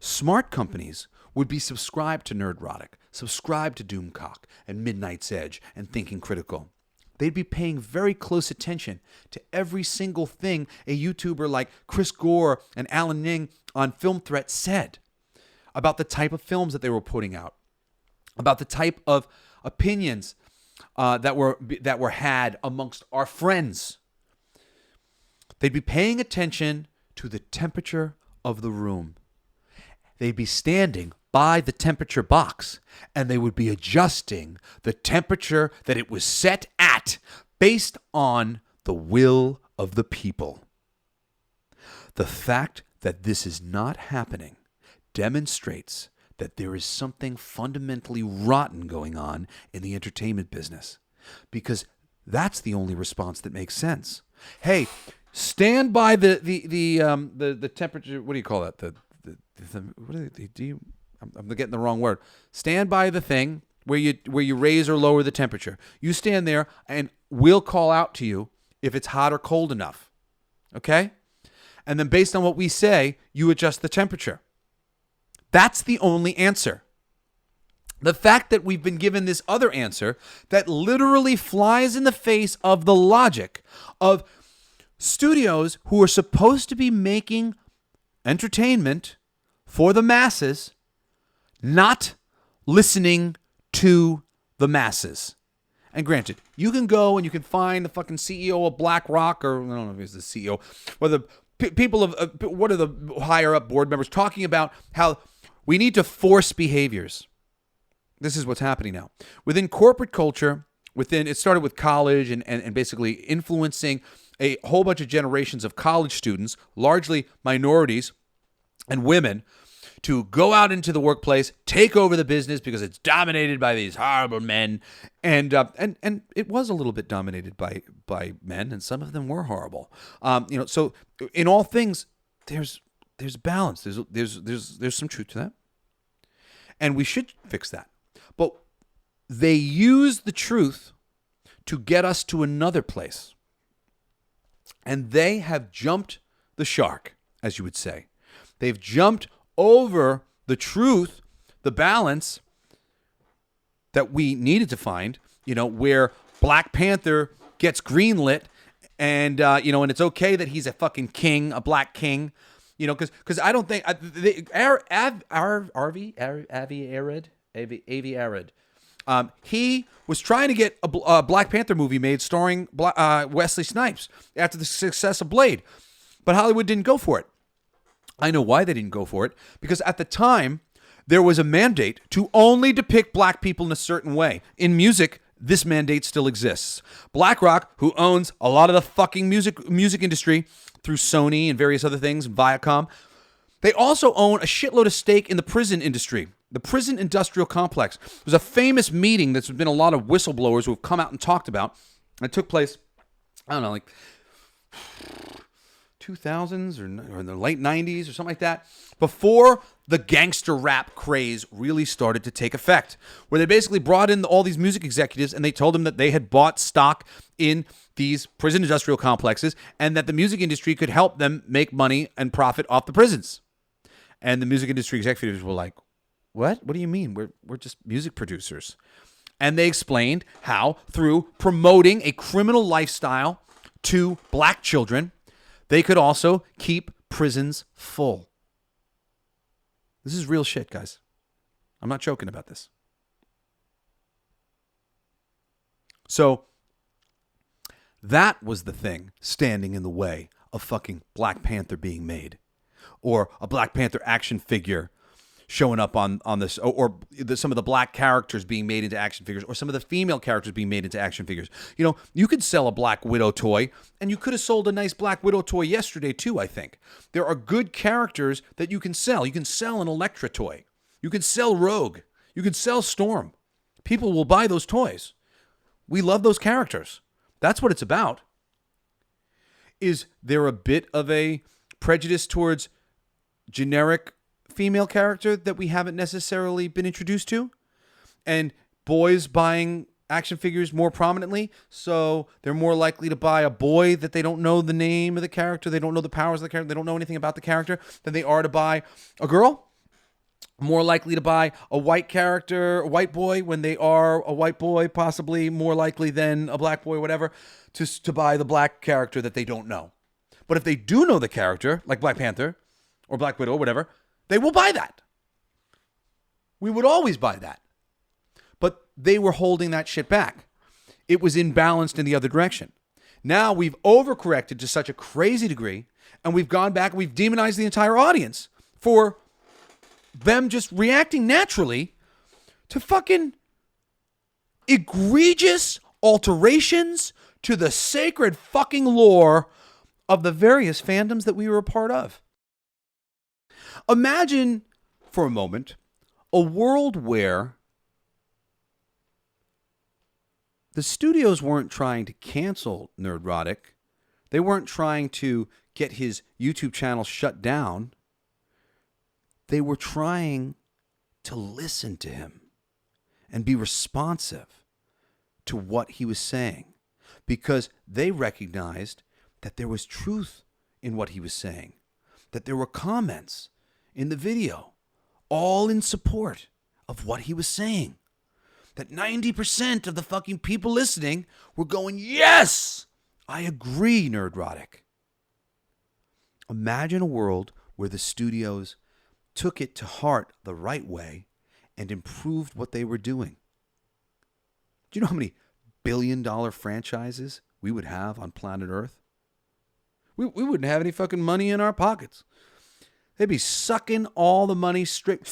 Smart companies would be subscribed to Nerdrotic, subscribed to Doomcock and Midnight's Edge and Thinking Critical. They'd be paying very close attention to every single thing a YouTuber like Chris Gore and Alan Ning on Film Threat said about the type of films that they were putting out, about the type of opinions that were had amongst our friends. They'd be paying attention to the temperature of the room. They'd be standing by the temperature box, and they would be adjusting the temperature that it was set at based on the will of the people. The fact that this is not happening demonstrates that there is something fundamentally rotten going on in the entertainment business, because that's the only response that makes sense. Hey, stand by the temperature. What do you call that? I'm getting the wrong word. Stand by the thing where you raise or lower the temperature. You stand there, and we'll call out to you if it's hot or cold enough. Okay? And then based on what we say, you adjust the temperature. That's the only answer. The fact that we've been given this other answer that literally flies in the face of the logic of studios who are supposed to be making entertainment for the masses, not listening to the masses. And granted, you can go and you can find the fucking CEO of BlackRock, or I don't know if he's the CEO, or the people of what are the higher up board members talking about how we need to force behaviors. this is what's happening now. Within corporate culture, it started with college and basically influencing a whole bunch of generations of college students, largely minorities and women, to go out into the workplace, take over the business because it's dominated by these horrible men, and it was a little bit dominated by men, and some of them were horrible. So in all things, there's balance. There's some truth to that, and we should fix that. But they use the truth to get us to another place, and they have jumped the shark, as you would say. They've jumped over the truth, the balance that we needed to find, where Black Panther gets greenlit and it's okay that he's a fucking king, a black king, because I don't think Avi Arad, he was trying to get a Black Panther movie made starring Wesley Snipes after the success of Blade, but Hollywood didn't go for it. I know why they didn't go for it, because at the time, there was a mandate to only depict black people in a certain way. In music, this mandate still exists. BlackRock, who owns a lot of the fucking music industry through Sony and various other things, and Viacom, they also own a shitload of stake in the prison industry, the prison industrial complex. There's a famous meeting that's been a lot of whistleblowers who have come out and talked about. It took place, I don't know, like 2000s or in the late 90s or something like that, before the gangster rap craze really started to take effect, where they basically brought in all these music executives and they told them that they had bought stock in these prison industrial complexes and that the music industry could help them make money and profit off the prisons. And the music industry executives were like, what? What do you mean? We're just music producers. And they explained how through promoting a criminal lifestyle to black children, they could also keep prisons full. This is real shit, guys. I'm not joking about this. So that was the thing standing in the way of fucking Black Panther being made, or a Black Panther action figure showing up on this, or some of the black characters being made into action figures, or some of the female characters being made into action figures. You could sell a Black Widow toy, and you could have sold a nice Black Widow toy yesterday too, I think. There are good characters that you can sell. You can sell an Elektra toy. You can sell Rogue. You can sell Storm. People will buy those toys. We love those characters. That's what it's about. Is there a bit of a prejudice towards generic female character that we haven't necessarily been introduced to, and boys buying action figures more prominently, so they're more likely to buy a boy that they don't know the name of the character, they don't know the powers of the character, they don't know anything about the character, than they are to buy a girl? More likely to buy a white character, a white boy, when they are a white boy, possibly more likely than a black boy, whatever, to buy the black character that they don't know. But if they do know the character, like Black Panther or Black Widow or whatever, they will buy that. We would always buy that. But they were holding that shit back. It was imbalanced in the other direction. Now we've overcorrected to such a crazy degree, and we've gone back and we've demonized the entire audience for them just reacting naturally to fucking egregious alterations to the sacred fucking lore of the various fandoms that we were a part of. Imagine for a moment a world where the studios weren't trying to cancel Nerdrotic. They weren't trying to get his YouTube channel shut down. They were trying to listen to him and be responsive to what he was saying, because they recognized that there was truth in what he was saying, that there were comments in the video all in support of what he was saying, that 90% of the fucking people listening were going, yes, I agree, Nerdrotic. Imagine a world where the studios took it to heart the right way and improved what they were doing. Do you know how many billion-dollar franchises we would have on planet Earth? We wouldn't have any fucking money in our pockets. They'd be sucking all the money straight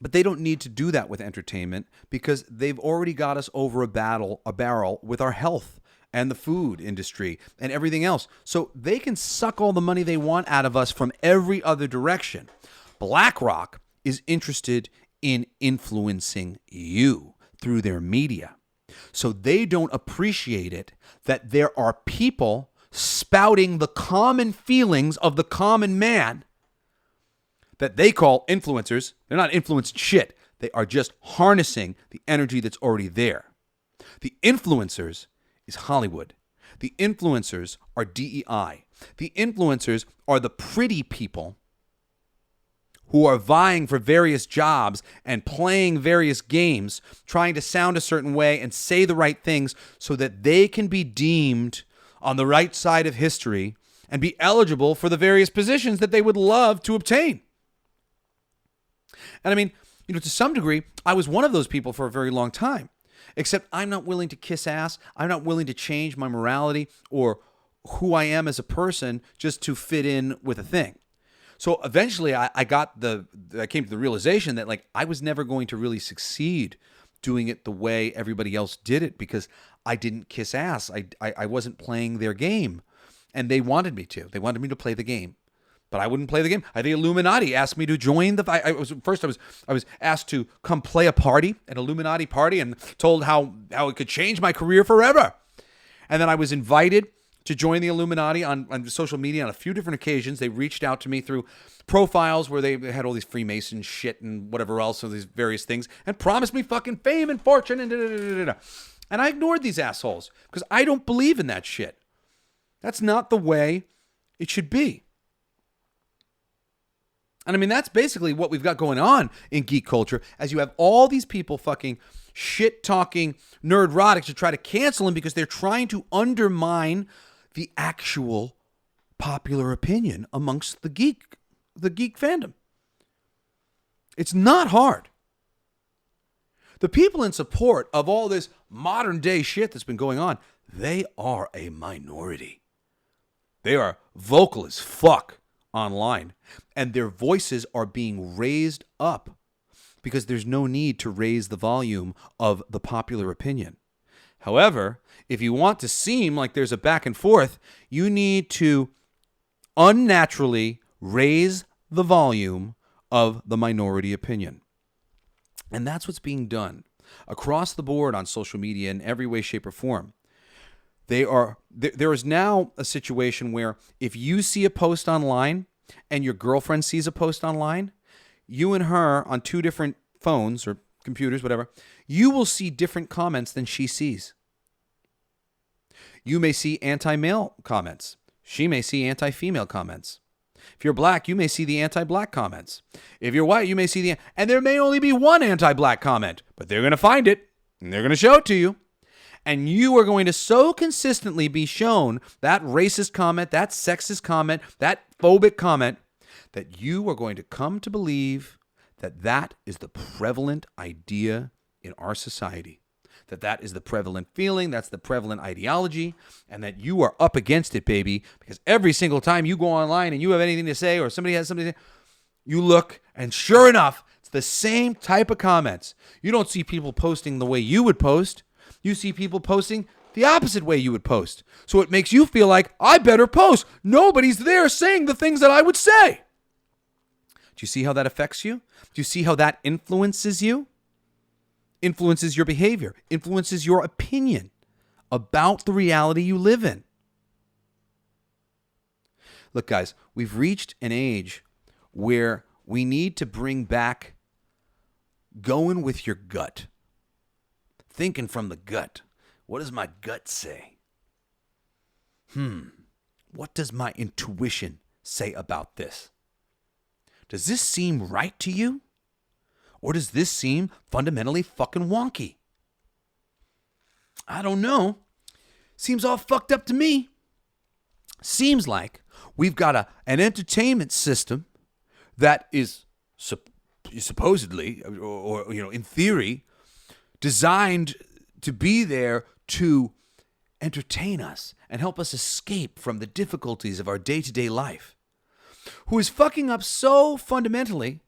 But they don't need to do that with entertainment because they've already got us over a barrel with our health and the food industry and everything else. So they can suck all the money they want out of us from every other direction. BlackRock is interested in influencing you through their media. So they don't appreciate it that there are people spouting the common feelings of the common man that they call influencers. They're not influencing shit. They are just harnessing the energy that's already there. The influencers is Hollywood. The influencers are DEI. The influencers are the pretty people who are vying for various jobs and playing various games, trying to sound a certain way and say the right things so that they can be deemed on the right side of history and be eligible for the various positions that they would love to obtain. And I mean, to some degree, I was one of those people for a very long time, except I'm not willing to kiss ass. I'm not willing to change my morality or who I am as a person just to fit in with a thing. So eventually I came to the realization that I was never going to really succeed doing it the way everybody else did it because I didn't kiss ass. I wasn't playing their game, and they wanted me to. They wanted me to play the game. But I wouldn't play the game. The Illuminati asked me to join I was asked to come play a party, an Illuminati party, and told how it could change my career forever. And then I was invited to join the Illuminati on social media on a few different occasions. They reached out to me through profiles where they had all these Freemason shit and whatever else, so these various things, and promised me fucking fame and fortune and da-da-da-da-da. And I ignored these assholes because I don't believe in that shit. That's not the way it should be. And I mean, that's basically what we've got going on in geek culture, as you have all these people fucking shit-talking Nerdrotic to try to cancel him because they're trying to undermine the actual popular opinion amongst the geek fandom. It's not hard. The people in support of all this modern day shit that's been going on, they are a minority. They are vocal as fuck online, and their voices are being raised up because there's no need to raise the volume of the popular opinion. However, if you want to seem like there's a back and forth, you need to unnaturally raise the volume of the minority opinion. And that's what's being done across the board on social media in every way, shape, or form. There is now a situation where if you see a post online and your girlfriend sees a post online, you and her on two different phones or computers, whatever, you will see different comments than she sees. You may see anti-male comments. She may see anti-female comments. If you're black, you may see the anti-black comments. If you're white, you may see and there may only be one anti-black comment, but they're going to find it and they're going to show it to you. And you are going to so consistently be shown that racist comment, that sexist comment, that phobic comment, that you are going to come to believe that that is the prevalent idea in our society, that is the prevalent feeling, that's the prevalent ideology, and that you are up against it, baby, because every single time you go online and you have anything to say or somebody has something to say, you look, and sure enough, it's the same type of comments. You don't see people posting the way you would post. You see people posting the opposite way you would post. So it makes you feel like, I better post. Nobody's there saying the things that I would say. Do you see how that affects you? Do you see how that influences you? Influences your behavior, influences your opinion about the reality you live in. Look, guys, we've reached an age where we need to bring back going with your gut. Thinking from the gut. What does my gut say? What does my intuition say about this? Does this seem right to you? Or does this seem fundamentally fucking wonky? I don't know. Seems all fucked up to me. Seems like we've got an entertainment system that is supposedly, or in theory, designed to be there to entertain us and help us escape from the difficulties of our day-to-day life, who is fucking up so fundamentally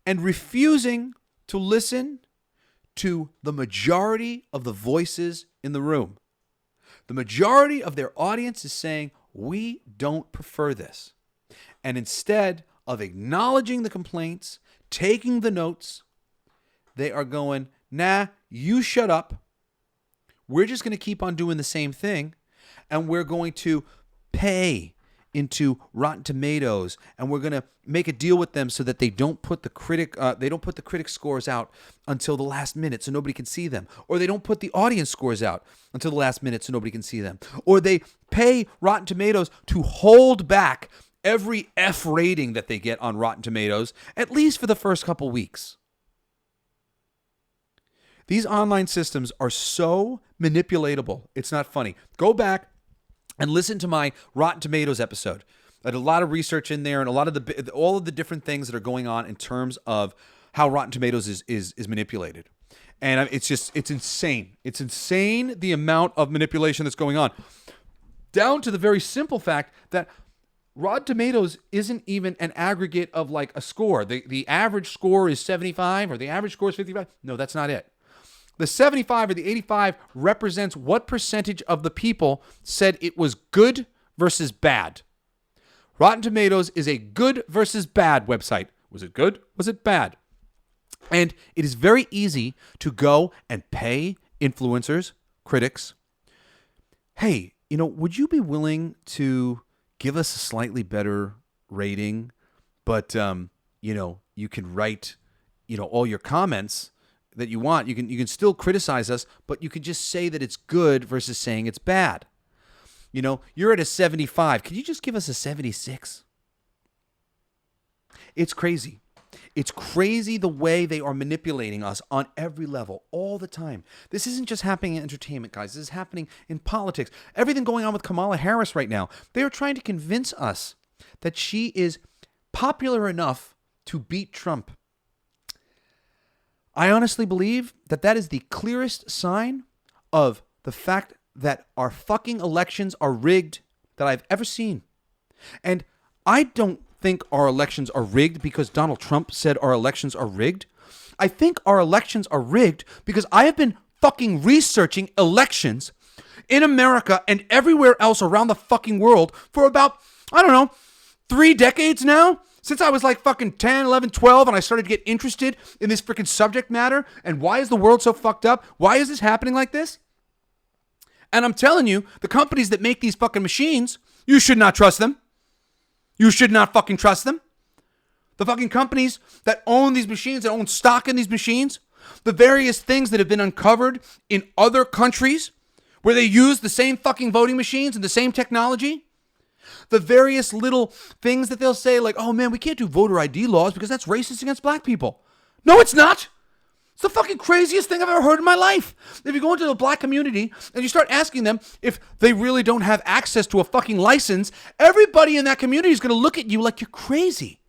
and refusing to listen to the majority of the voices in the room. The majority of their audience is saying, we don't prefer this. And instead of acknowledging the complaints, taking the notes, they are going, nah, you shut up. We're just going to keep on doing the same thing. And we're going to pay into Rotten Tomatoes, and we're going to make a deal with them so that they don't put the critic scores out until the last minute so nobody can see them, or they don't put the audience scores out until the last minute so nobody can see them, or they pay Rotten Tomatoes to hold back every F rating that they get on Rotten Tomatoes, at least for the first couple weeks. These online systems are so manipulatable. It's not funny. Go back and listen to my Rotten Tomatoes episode. I did a lot of research in there and all of the different things that are going on in terms of how Rotten Tomatoes is manipulated. And it's insane. It's insane the amount of manipulation that's going on. Down to the very simple fact that Rotten Tomatoes isn't even an aggregate of like a score. The average score is 75 or the average score is 55. No, that's not it. The 75 or the 85 represents what percentage of the people said it was good versus bad. Rotten Tomatoes is a good versus bad website. Was it good? Was it bad? And it is very easy to go and pay influencers, critics. Hey, would you be willing to give us a slightly better rating, but, you can write, all your comments that you want. You can still criticize us, but you can just say that it's good versus saying it's bad. You're at a 75. Can you just give us a 76? It's crazy. It's crazy the way they are manipulating us on every level all the time. This isn't just happening in entertainment, guys. This is happening in politics. Everything going on with Kamala Harris right now. They are trying to convince us that she is popular enough to beat Trump. I honestly believe that is the clearest sign of the fact that our fucking elections are rigged that I've ever seen. And I don't think our elections are rigged because Donald Trump said our elections are rigged. I think our elections are rigged because I have been fucking researching elections in America and everywhere else around the fucking world for about, 3 decades now. Since I was like fucking 10, 11, 12, and I started to get interested in this freaking subject matter, and why is the world so fucked up? Why is this happening like this? And I'm telling you, the companies that make these fucking machines, you should not trust them. You should not fucking trust them. The fucking companies that own these machines, that own stock in these machines, the various things that have been uncovered in other countries where they use the same fucking voting machines and the same technology. The various little things that they'll say like, oh man, we can't do voter ID laws because that's racist against black people. No, it's not. It's the fucking craziest thing I've ever heard in my life. If you go into the black community and you start asking them if they really don't have access to a fucking license, everybody in that community is going to look at you like you're crazy.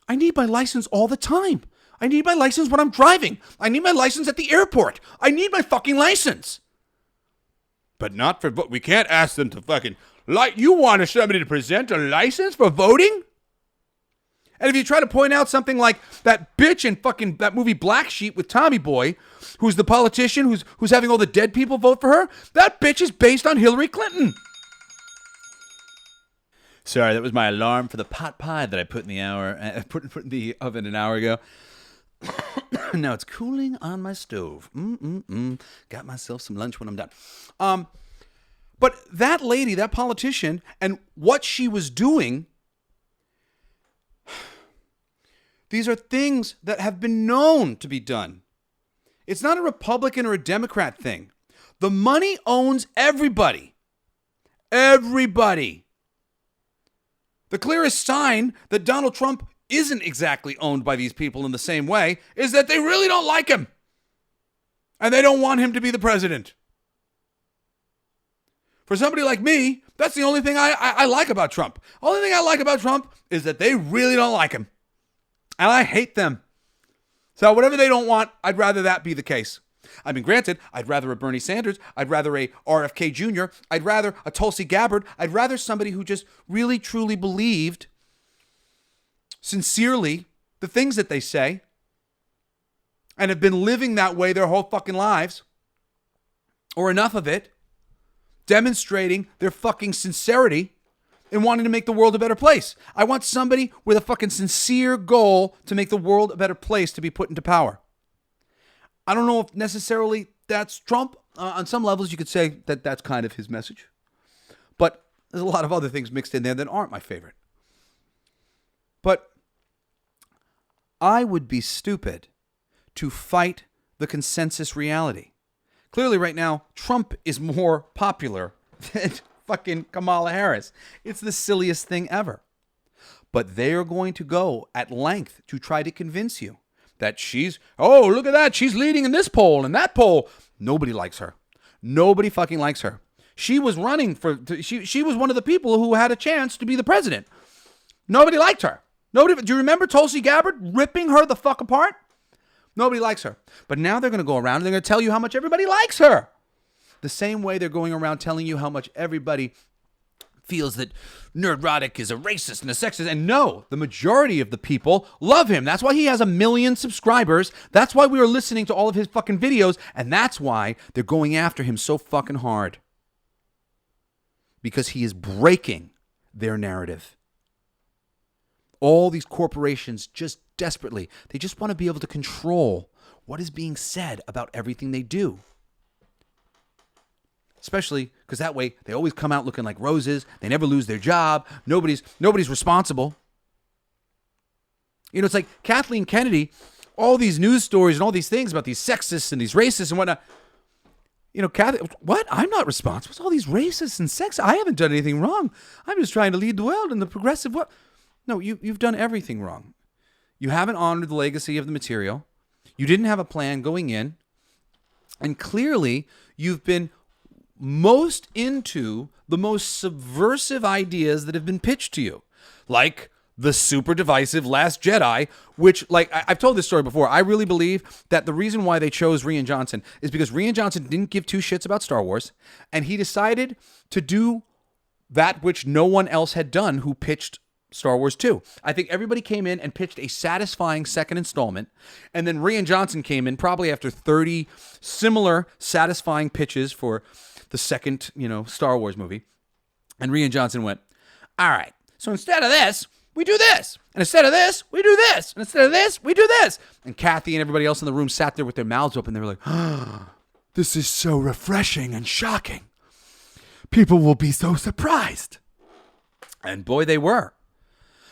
I need my license all the time. I need my license when I'm driving. I need my license at the airport. I need my fucking license. But not for, we can't ask them to fucking, you want somebody to present a license for voting? And if you try to point out something like that bitch in fucking that movie Black Sheep with Tommy Boy, who's the politician who's having all the dead people vote for her, that bitch is based on Hillary Clinton. Sorry, that was my alarm for the pot pie that I put in the oven an hour ago. Now it's cooling on my stove. Got myself some lunch when I'm done. But that lady, that politician, and what she was doing, these are things that have been known to be done. It's not a Republican or a Democrat thing. The money owns everybody. Everybody. The clearest sign that Donald Trump isn't exactly owned by these people in the same way is that they really don't like him. And they don't want him to be the president. For somebody like me, that's the only thing I like about Trump. Only thing I like about Trump is that they really don't like him. And I hate them. So whatever they don't want, I'd rather that be the case. I mean, granted, I'd rather a Bernie Sanders. I'd rather a RFK Jr. I'd rather a Tulsi Gabbard. I'd rather somebody who just really, truly believed sincerely the things that they say and have been living that way their whole fucking lives, or enough of it, demonstrating their fucking sincerity in wanting to make the world a better place. I want somebody with a fucking sincere goal to make the world a better place to be put into power. I don't know if necessarily that's Trump. On some levels, you could say that that's kind of his message. But there's a lot of other things mixed in there that aren't my favorite. But I would be stupid to fight the consensus reality. Clearly right now, Trump is more popular than fucking Kamala Harris. It's the silliest thing ever. But they are going to go at length to try to convince you that oh, look at that, she's leading in this poll and that poll. Nobody likes her. Nobody fucking likes her. She was running she was one of the people who had a chance to be the president. Nobody liked her. Do you remember Tulsi Gabbard ripping her the fuck apart? Nobody likes her. But now they're going to go around and they're going to tell you how much everybody likes her. The same way they're going around telling you how much everybody feels that Nerdrotic is a racist and a sexist. And no, the majority of the people love him. That's why he has 1 million subscribers. That's why we are listening to all of his fucking videos. And that's why they're going after him so fucking hard. Because he is breaking their narrative. All these corporations just desperately, they just want to be able to control what is being said about everything they do. Especially because that way they always come out looking like roses. They never lose their job. Nobody's responsible. You know, it's like Kathleen Kennedy, all these news stories and all these things about these sexists and these racists and whatnot. You know, what? I'm not responsible. It's all these racists and sexists. I haven't done anything wrong. I'm just trying to lead the world in the progressive way. No, you've done everything wrong. You haven't honored the legacy of the material. You didn't have a plan going in. And clearly, you've been most into the most subversive ideas that have been pitched to you. Like the super divisive Last Jedi, which, like, I've told this story before. I really believe that the reason why they chose Rian Johnson is because Rian Johnson didn't give two shits about Star Wars, and he decided to do that which no one else had done who pitched Star Wars 2. I think everybody came in and pitched a satisfying second installment, and then Rian Johnson came in probably after 30 similar satisfying pitches for the second, Star Wars movie. And Rian Johnson went, all right, so instead of this, we do this. And instead of this, we do this. And instead of this, we do this. And Kathy and everybody else in the room sat there with their mouths open. They were like, this is so refreshing and shocking. People will be so surprised. And boy, they were.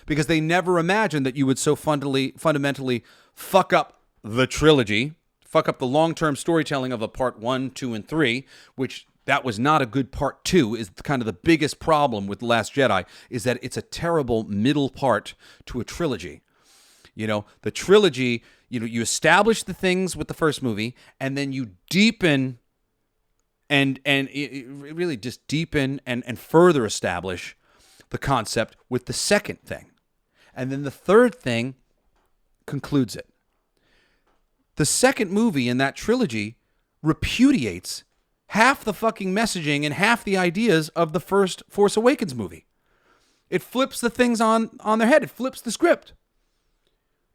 Because they never imagined that you would so fundamentally fuck up the trilogy, fuck up the long-term storytelling of a part 1, 2, and 3, which that was not a good part 2, is kind of the biggest problem with The Last Jedi, is that it's a terrible middle part to a trilogy. The trilogy, you establish the things with the first movie, and then you deepen and really just deepen and further establish the concept with the second thing. And then the third thing concludes it. The second movie in that trilogy repudiates half the fucking messaging and half the ideas of the first Force Awakens movie. It flips the things on their head. It flips the script.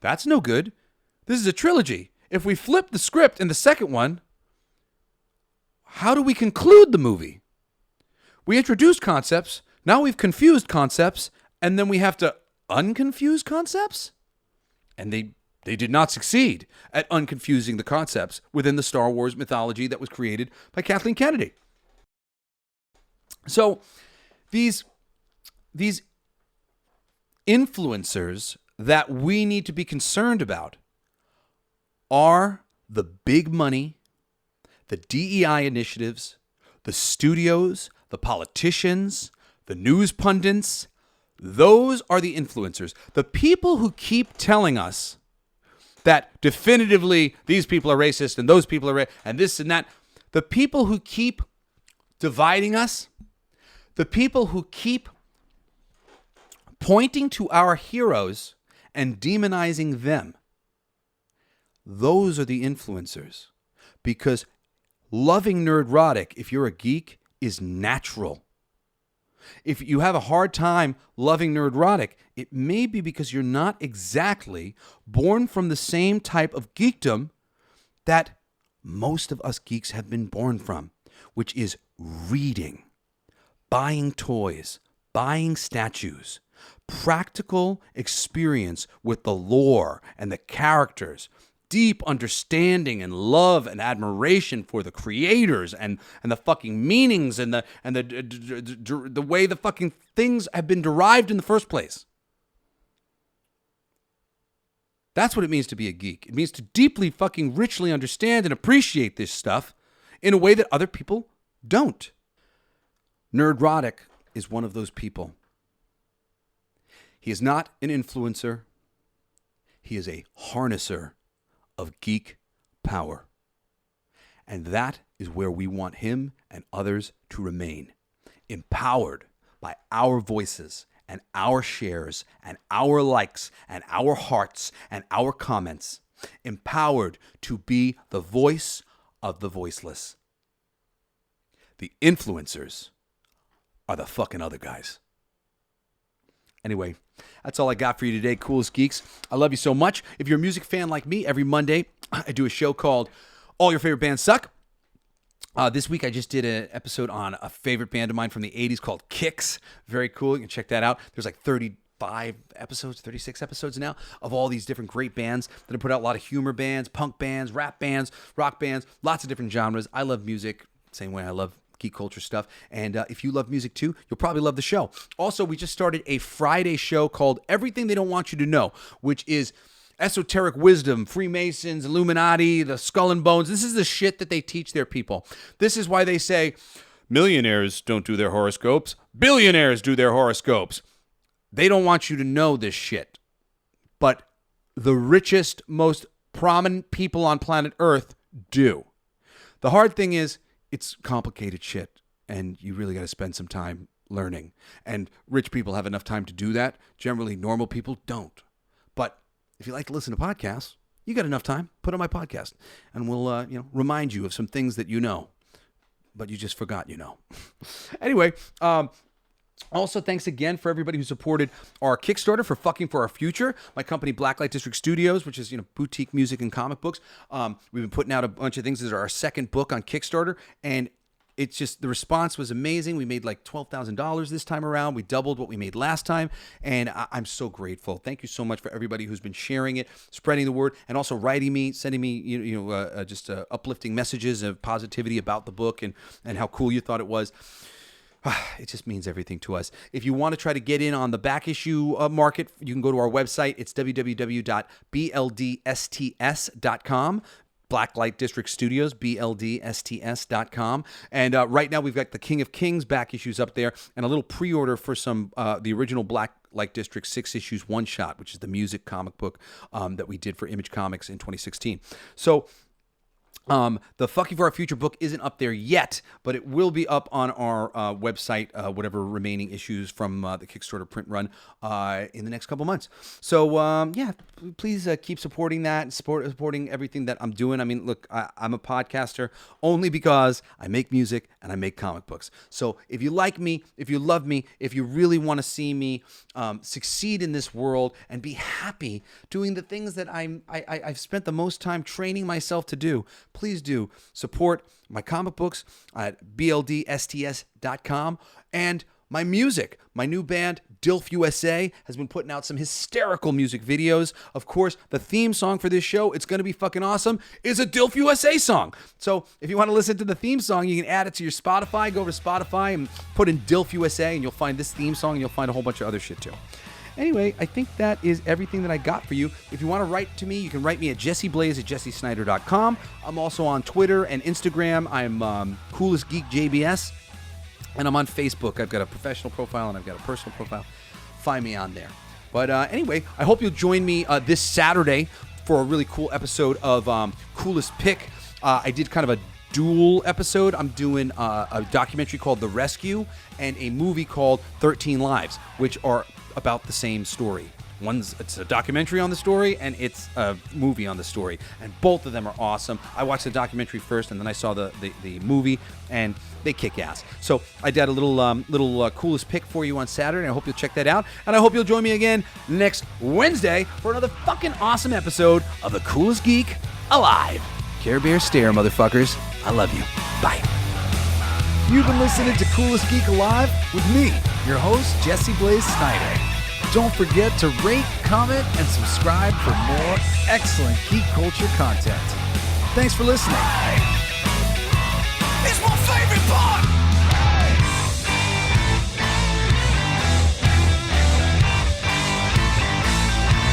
That's no good. This is a trilogy. If we flip the script in the second one, how do we conclude the movie? We introduced concepts. Now we've confused concepts, and then we have to unconfuse concepts? And they did not succeed at unconfusing the concepts within the Star Wars mythology that was created by Kathleen Kennedy. So these influencers that we need to be concerned about are the big money, the DEI initiatives, the studios, the politicians, the news pundits. Those are the influencers. The people who keep telling us that definitively these people are racist and those people are and this and that. The people who keep dividing us, the people who keep pointing to our heroes and demonizing them, those are the influencers. Because loving Nerdrotic, if you're a geek, is natural. If you have a hard time loving Nerdrotic, it may be because you're not exactly born from the same type of geekdom that most of us geeks have been born from, which is reading, buying toys, buying statues, practical experience with the lore and the characters, deep understanding and love and admiration for the creators and the fucking meanings and the way the fucking things have been derived in the first place. That's what it means to be a geek. It means to deeply fucking richly understand and appreciate this stuff in a way that other people don't. Nerdrotic is one of those people. He is not an influencer. He is a harnesser of geek power. And that is where we want him and others to remain. Empowered by our voices and our shares and our likes and our hearts and our comments. Empowered to be the voice of the voiceless. The influencers are the fucking other guys. Anyway, that's all I got for you today, Coolest Geeks. I love you so much. If you're a music fan like me, every Monday I do a show called All Your Favorite Bands Suck. This week I just did an episode on a favorite band of mine from the 80s called Kix. Very cool. You can check that out. There's like 35 episodes, 36 episodes now of all these different great bands that have put out a lot of humor bands, punk bands, rap bands, rock bands, lots of different genres. I love music, same way I love geek culture stuff. And if you love music too, you'll probably love the show. Also, we just started a Friday show called Everything They Don't Want You to Know, which is esoteric wisdom, Freemasons, Illuminati, the skull and bones. This is the shit that they teach their people. This is why they say millionaires don't do their horoscopes. Billionaires do their horoscopes. They don't want you to know this shit. But the richest, most prominent people on planet Earth do. The hard thing is, it's complicated shit, and you really got to spend some time learning. And rich people have enough time to do that. Generally, normal people don't. But if you like to listen to podcasts, you got enough time, put on my podcast, and we'll remind you of some things that you know, but you just forgot you know. Anyway, also, thanks again for everybody who supported our Kickstarter for Fucking for Our Future. My company, Blacklight District Studios, which is boutique music and comic books. We've been putting out a bunch of things. This is our second book on Kickstarter, and it's just the response was amazing. We made like $12,000 this time around. We doubled what we made last time, and I'm so grateful. Thank you so much for everybody who's been sharing it, spreading the word, and also writing me, sending me just uplifting messages of positivity about the book and how cool you thought it was. It just means everything to us. If you want to try to get in on the back issue market, you can go to our website. It's www.bldsts.com. Blacklight District Studios, bldsts.com. And right now we've got the King of Kings back issues up there and a little pre-order for some the original Blacklight District 6 issues one-shot, which is the music comic book that we did for Image Comics in 2016. So the Fucking for Our Future book isn't up there yet, but it will be up on our website, whatever remaining issues from the Kickstarter print run in the next couple months. So, please keep supporting that and supporting everything that I'm doing. I mean, look, I'm a podcaster only because I make music and I make comic books. So if you like me, if you love me, if you really want to see me succeed in this world and be happy doing the things that I've spent the most time training myself to do, please do support my comic books at bldsts.com and my music. My new band, Dilf USA, has been putting out some hysterical music videos. Of course, the theme song for this show, it's going to be fucking awesome, is a Dilf USA song. So if you want to listen to the theme song, you can add it to your Spotify. Go over to Spotify and put in Dilf USA, and you'll find this theme song, and you'll find a whole bunch of other shit too. Anyway, I think that is everything that I got for you. If you want to write to me, you can write me at jesseblaze@jessesnider.com. I'm also on Twitter and Instagram. I'm Coolest Geek JBS. And I'm on Facebook. I've got a professional profile and I've got a personal profile. Find me on there. But anyway, I hope you'll join me this Saturday for a really cool episode of Coolest Pick. I did kind of a dual episode. I'm doing a documentary called The Rescue and a movie called 13 Lives, which are about the same story. It's a documentary on the story, and it's a movie on the story, and both of them are awesome. I watched the documentary first, and then I saw the movie, and they kick ass. So I did a little coolest pick for you on Saturday. I hope you'll check that out, and I hope you'll join me again next Wednesday for another fucking awesome episode of the Coolest Geek Alive. Care Bear stare, motherfuckers. I love you. Bye. You've been listening to Coolest Geek Alive with me, your host, Jesse Blaze Snider. Don't forget to rate, comment, and subscribe for more excellent geek culture content. Thanks for listening. It's my favorite part!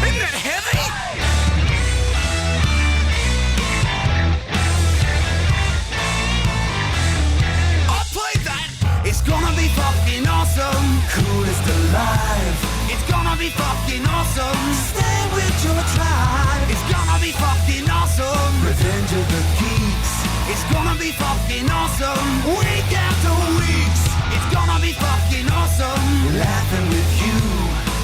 Isn't that heavy? I'll play that! It's gonna be fucking awesome! Coolest alive! It's gonna be fucking awesome! Stay with your tribe! It's gonna be fucking awesome! Revenge of the Geeks! It's gonna be fucking awesome! Week after weeks! It's gonna be fucking awesome! Laughing with you!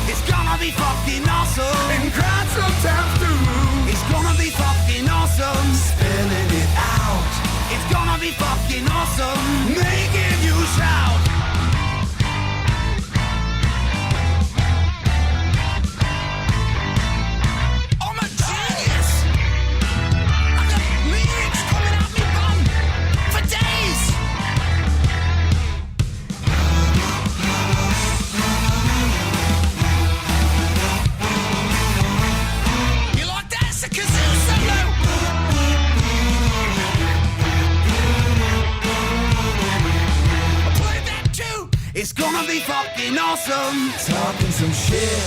It's gonna be fucking awesome! And crying sometimes too! It's gonna be fucking awesome! Spelling it out! It's gonna be fucking awesome! Making you shout! It's gonna be fucking awesome. Talking some shit.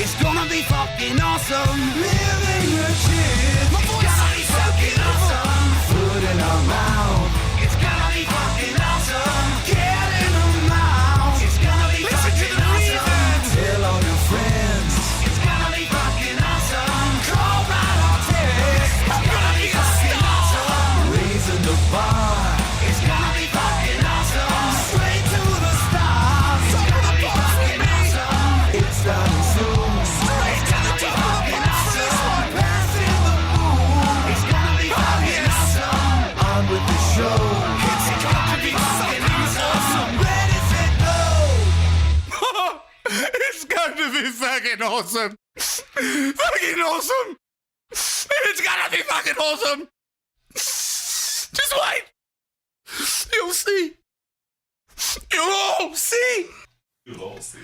It's gonna be fucking awesome. Living the shit. My voice gonna be fucking awesome. Food in our mouth. It's gonna be fucking awesome. Get in our mouth. It's gonna be fucking awesome. Tell all your friends. It's gonna be fucking awesome. Call right on text. It's gonna be fucking awesome. Raising the bar. It's gonna be fucking awesome. Straight to the stars. It's gonna be fucking awesome. It's starting soon. Straight to the top. Awesome. Passing the moon. It's gonna be fucking awesome. On with the show. It's gonna be fucking awesome. Ready, set, go. It's gonna be fucking awesome. Fucking awesome. It's gonna be fucking awesome. Just wait. You'll see. You'll all see. You'll all see.